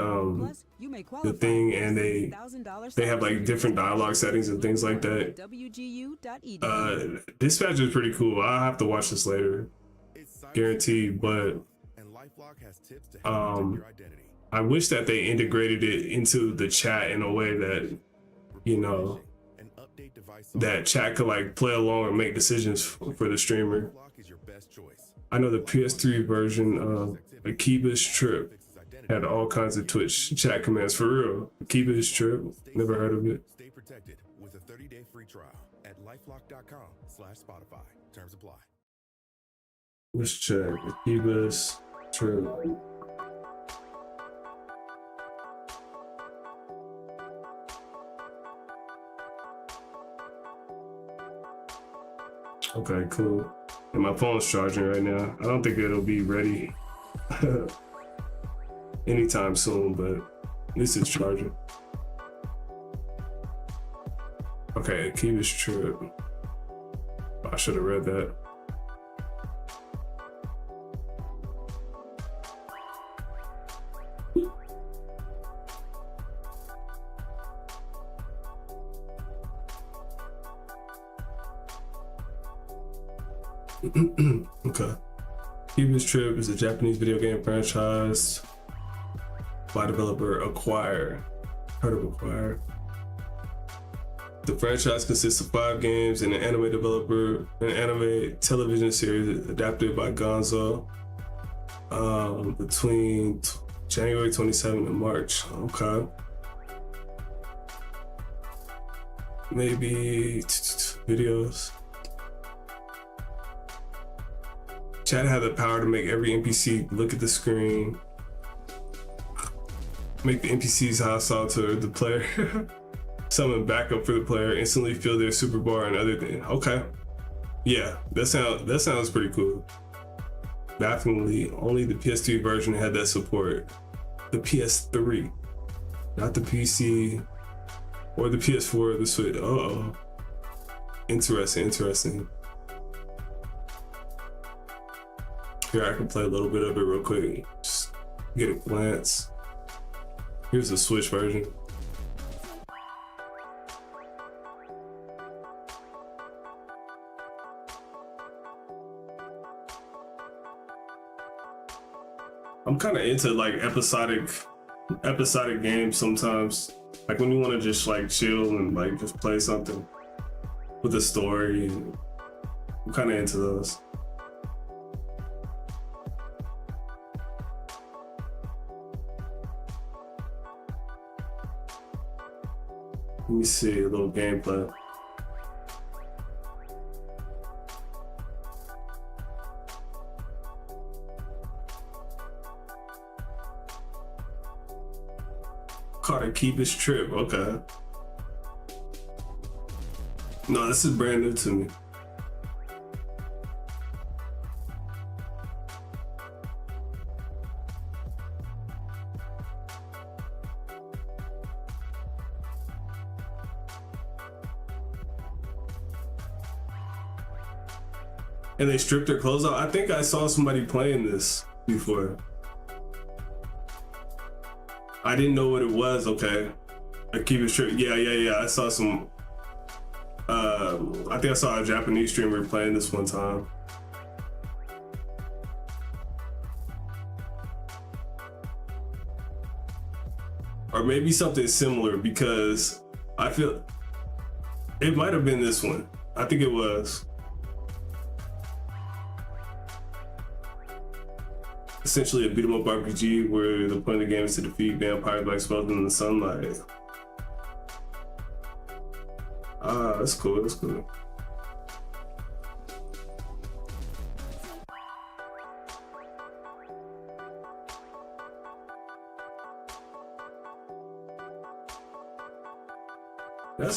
Speaker 12: thing, and they have like different dialogue settings and things like that. Dispatch is pretty cool. I'll have to watch this later, guaranteed. But I wish that they integrated it into the chat in a way that, you know, that chat could like play along and make decisions for the streamer. I know the PS3 version of Akiba's Trip had all kinds of Twitch chat commands, for real. Akiba's Trip, never heard of it.
Speaker 23: Stay protected with a 30-day free trial at lifelock.com/Spotify. Terms apply.
Speaker 12: Let's check Akiba's Trip. Okay, cool. And my phone's charging right now. I don't think it'll be ready anytime soon, but at least it's charging. Okay, Akiba's Trip. I should have read that. Okay. Akiba's Trip is a Japanese video game franchise by developer Acquire. Heard of Acquire? The franchise consists of 5 games and an anime television series adapted by Gonzo between January 27 and March. Okay. Maybe videos. Chat had the power to make every NPC look at the screen. Make the NPCs hostile to the player. Summon backup for the player. Instantly fill their super bar and other things. Okay. Yeah, that sounds pretty cool. Bafflingly, only the PS3 version had that support. The PS3, not the PC or the PS4 or the Switch. Uh-oh. Interesting. Here, I can play a little bit of it real quick. Just get a glance. Here's the Switch version. I'm kind of into like episodic games sometimes. Like when you want to just like chill and like just play something with a story. I'm kind of into those. Let me see a little gameplay. Caught a Keepish trip, okay. No, this is brand new to me. And they stripped their clothes out. I think I saw somebody playing this before. I didn't know what it was. Okay, I keep it straight. Yeah. I saw some. I think I saw a Japanese streamer playing this one time. Or maybe something similar, because I feel it might have been this one. I think it was. Essentially a beat 'em up RPG where the point of the game is to defeat vampires by exploding in the sunlight. Ah, that's cool. That's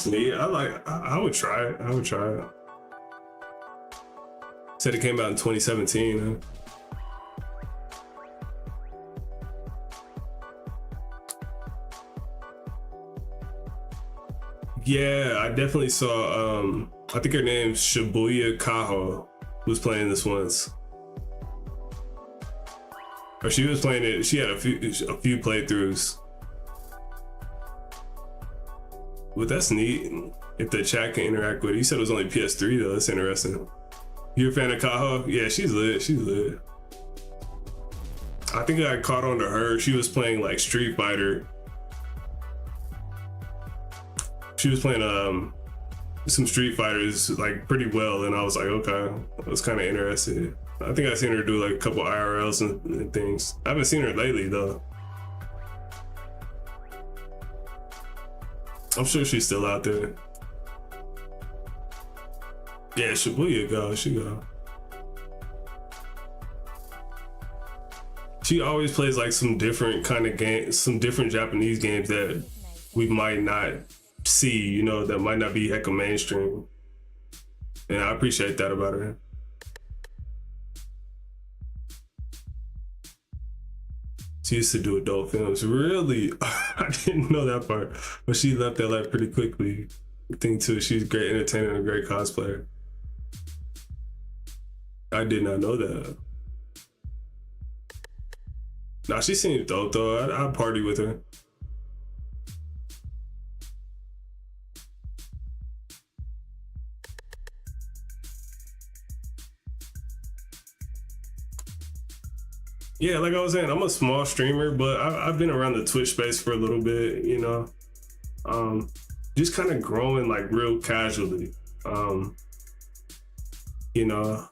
Speaker 12: neat. I would try it. Said it came out in 2017, huh? Yeah, I definitely saw, I think her name's Shibuya Kaho was playing this once. Or she was playing it, she had a few playthroughs. But that's neat, if the chat can interact with it. You said it was only PS3 though, that's interesting. You're a fan of Kaho? Yeah, she's lit. I think I caught on to her, she was playing like Street Fighter. She was playing some Street Fighters like pretty well, and I was like, okay, I was kind of interested. I think I seen her do like a couple IRLs and things. I haven't seen her lately though. I'm sure she's still out there. Yeah, Shibuya go. She always plays like some different kind of games, some different Japanese games that we might not see, you know, that might not be hecka mainstream. And I appreciate that about her. She used to do adult films. Really? I didn't know that part. But she left that life pretty quickly. I think too, she's a great entertainer and a great cosplayer. I did not know that. Nah, she seems dope though. I'd party with her. Yeah, like I was saying, I'm a small streamer, but I've been around the Twitch space for a little bit, you know. Just kind of growing like real casually. You know,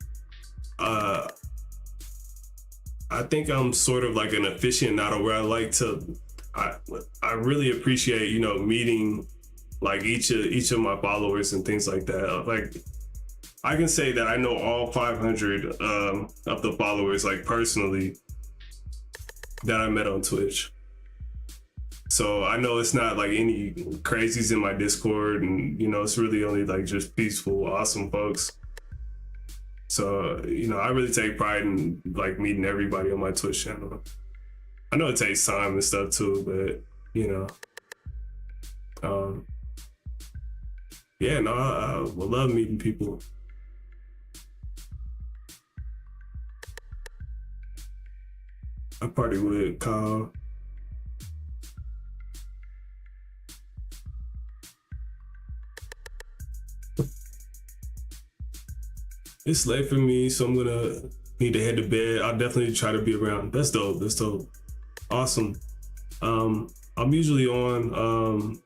Speaker 12: I think I'm sort of like an aficionado where I like to, I really appreciate, you know, meeting like each of my followers and things like that. Like I can say that I know all 500 of the followers, like personally, that I met on Twitch. So I know it's not like any crazies in my Discord, and you know, it's really only like just peaceful, awesome folks. So, you know, I really take pride in like meeting everybody on my Twitch channel. I know it takes time and stuff too, but you know, yeah, no, I love meeting people. I party with Kyle. It's late for me, so I'm gonna need to head to bed. I'll definitely try to be around. That's dope. That's dope. Awesome. I'm usually on.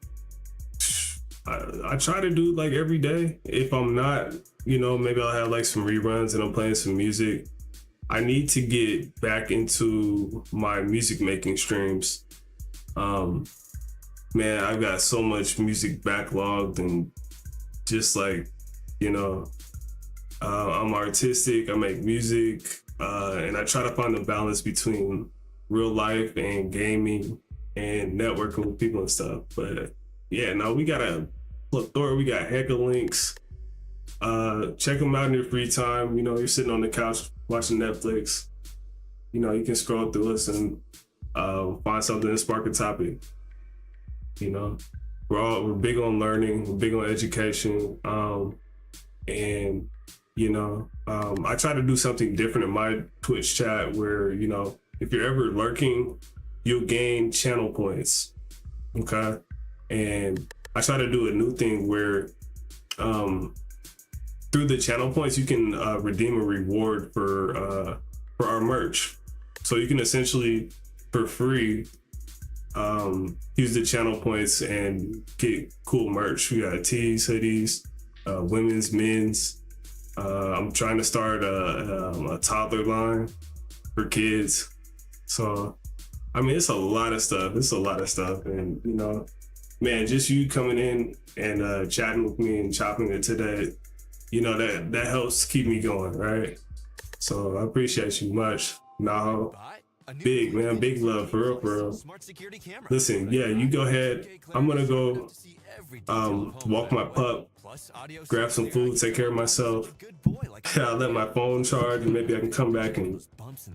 Speaker 12: I try to do like every day. If I'm not, you know, maybe I'll have like some reruns and I'm playing some music. I need to get back into my music making streams. Man, I've got so much music backlogged, and just like, you know, I'm artistic, I make music, and I try to find a balance between real life and gaming and networking with people and stuff. But yeah, no, we got a plethora, we got heck of links. Check them out in your free time. You know, you're sitting on the couch watching Netflix, you know, you can scroll through us and find something to spark a topic. You know, we're big on learning, we're big on education, and you know, I try to do something different in my Twitch chat where, you know, if you're ever lurking, you'll gain channel points. Okay. And I try to do a new thing where through the channel points, you can redeem a reward for our merch. So you can essentially, for free, use the channel points and get cool merch. We got tees, hoodies, women's, men's. I'm trying to start a toddler line for kids. So, I mean, it's a lot of stuff. And, you know, man, just you coming in and chatting with me and chopping it today, you know, that helps keep me going, right? So I appreciate you much. Naho. Big, man, big love, for real. Listen, yeah, you go ahead. I'm gonna go walk my pup, grab some food, take care of myself. I'll let my phone charge, and maybe I can come back and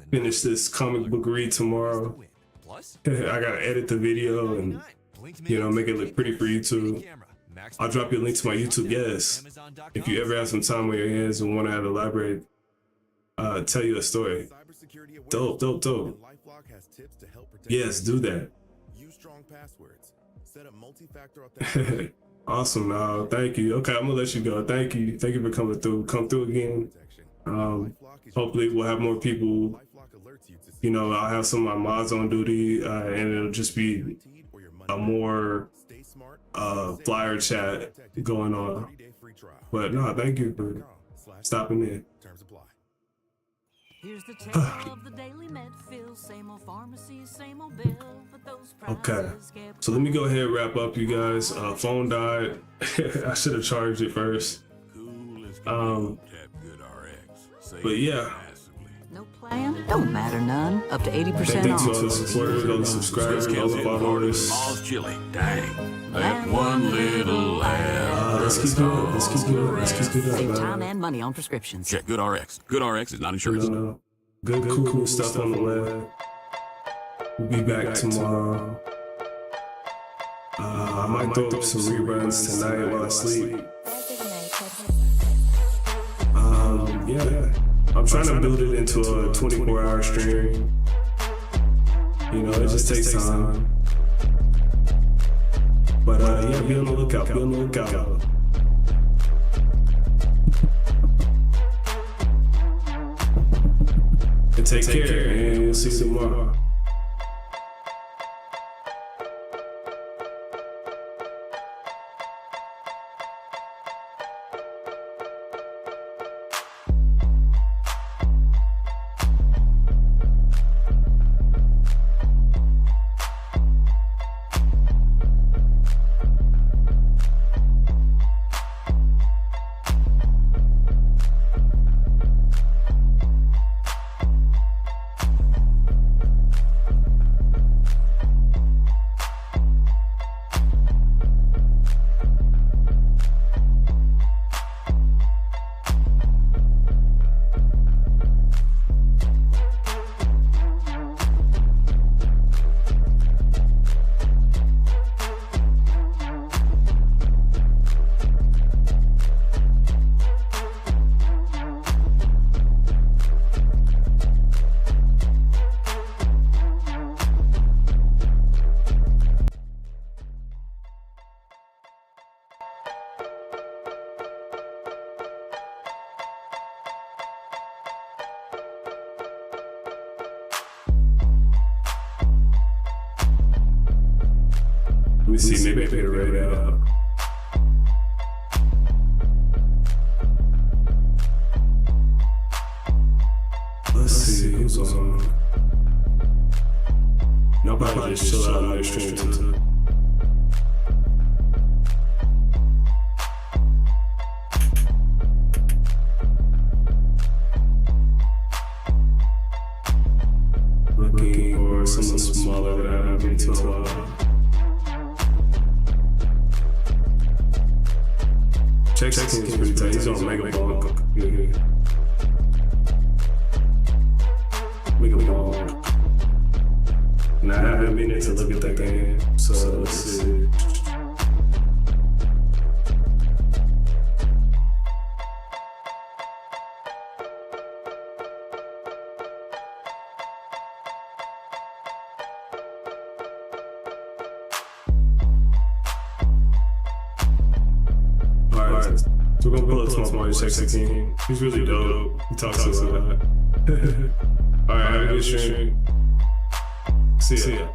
Speaker 12: finish this comic book read tomorrow. I gotta edit the video and, you know, make it look pretty for YouTube. I'll drop you a link to my YouTube, yes. If you ever have some time on your hands and want to have elaborate, tell you a story. Dope. Yes, do that. Awesome. Thank you. Okay, I'm gonna let you go. Thank you for coming through. Come through again. Hopefully we'll have more people. You know, I'll have some of my mods on duty, and it'll just be a more flyer chat going on. But no, thank you for stopping in.
Speaker 11: Here's the tale of the daily med fill, same old pharmacy, same old bill, but those
Speaker 12: Okay, so let me go ahead and wrap up, you guys. Phone died. I should have charged it first. But yeah.
Speaker 11: No plan? Don't matter none. Up to 80% off.
Speaker 12: Thanks to all the supporters, all the subscribers, all the followers.
Speaker 13: Chili. Dang. That one little lad.
Speaker 12: Let's keep doing it.
Speaker 11: Save time and money on prescriptions.
Speaker 13: Check GoodRx. GoodRx is not insurance.
Speaker 12: Good, cool stuff on the web. We'll be back tomorrow. I might throw up some reruns tonight while I sleep. Yeah. I'm trying to build it into a 24-hour stream. You know, it just takes time. But yeah, be on the lookout. And take care, and we'll see you tomorrow. Let me see, maybe I can read it out. Let's see, who's on? Y'all probably just chill out on their stream too. Looking for someone smaller that I haven't been to a while. Check is pretty tight. He's on Mega Ball. Mega Ball. And I haven't been there to look at that game. So let's see. Alright, so we're gonna pull up Small Boy Check 16. He's really dope. He talks to us a lot. Alright, have a good stream. See ya.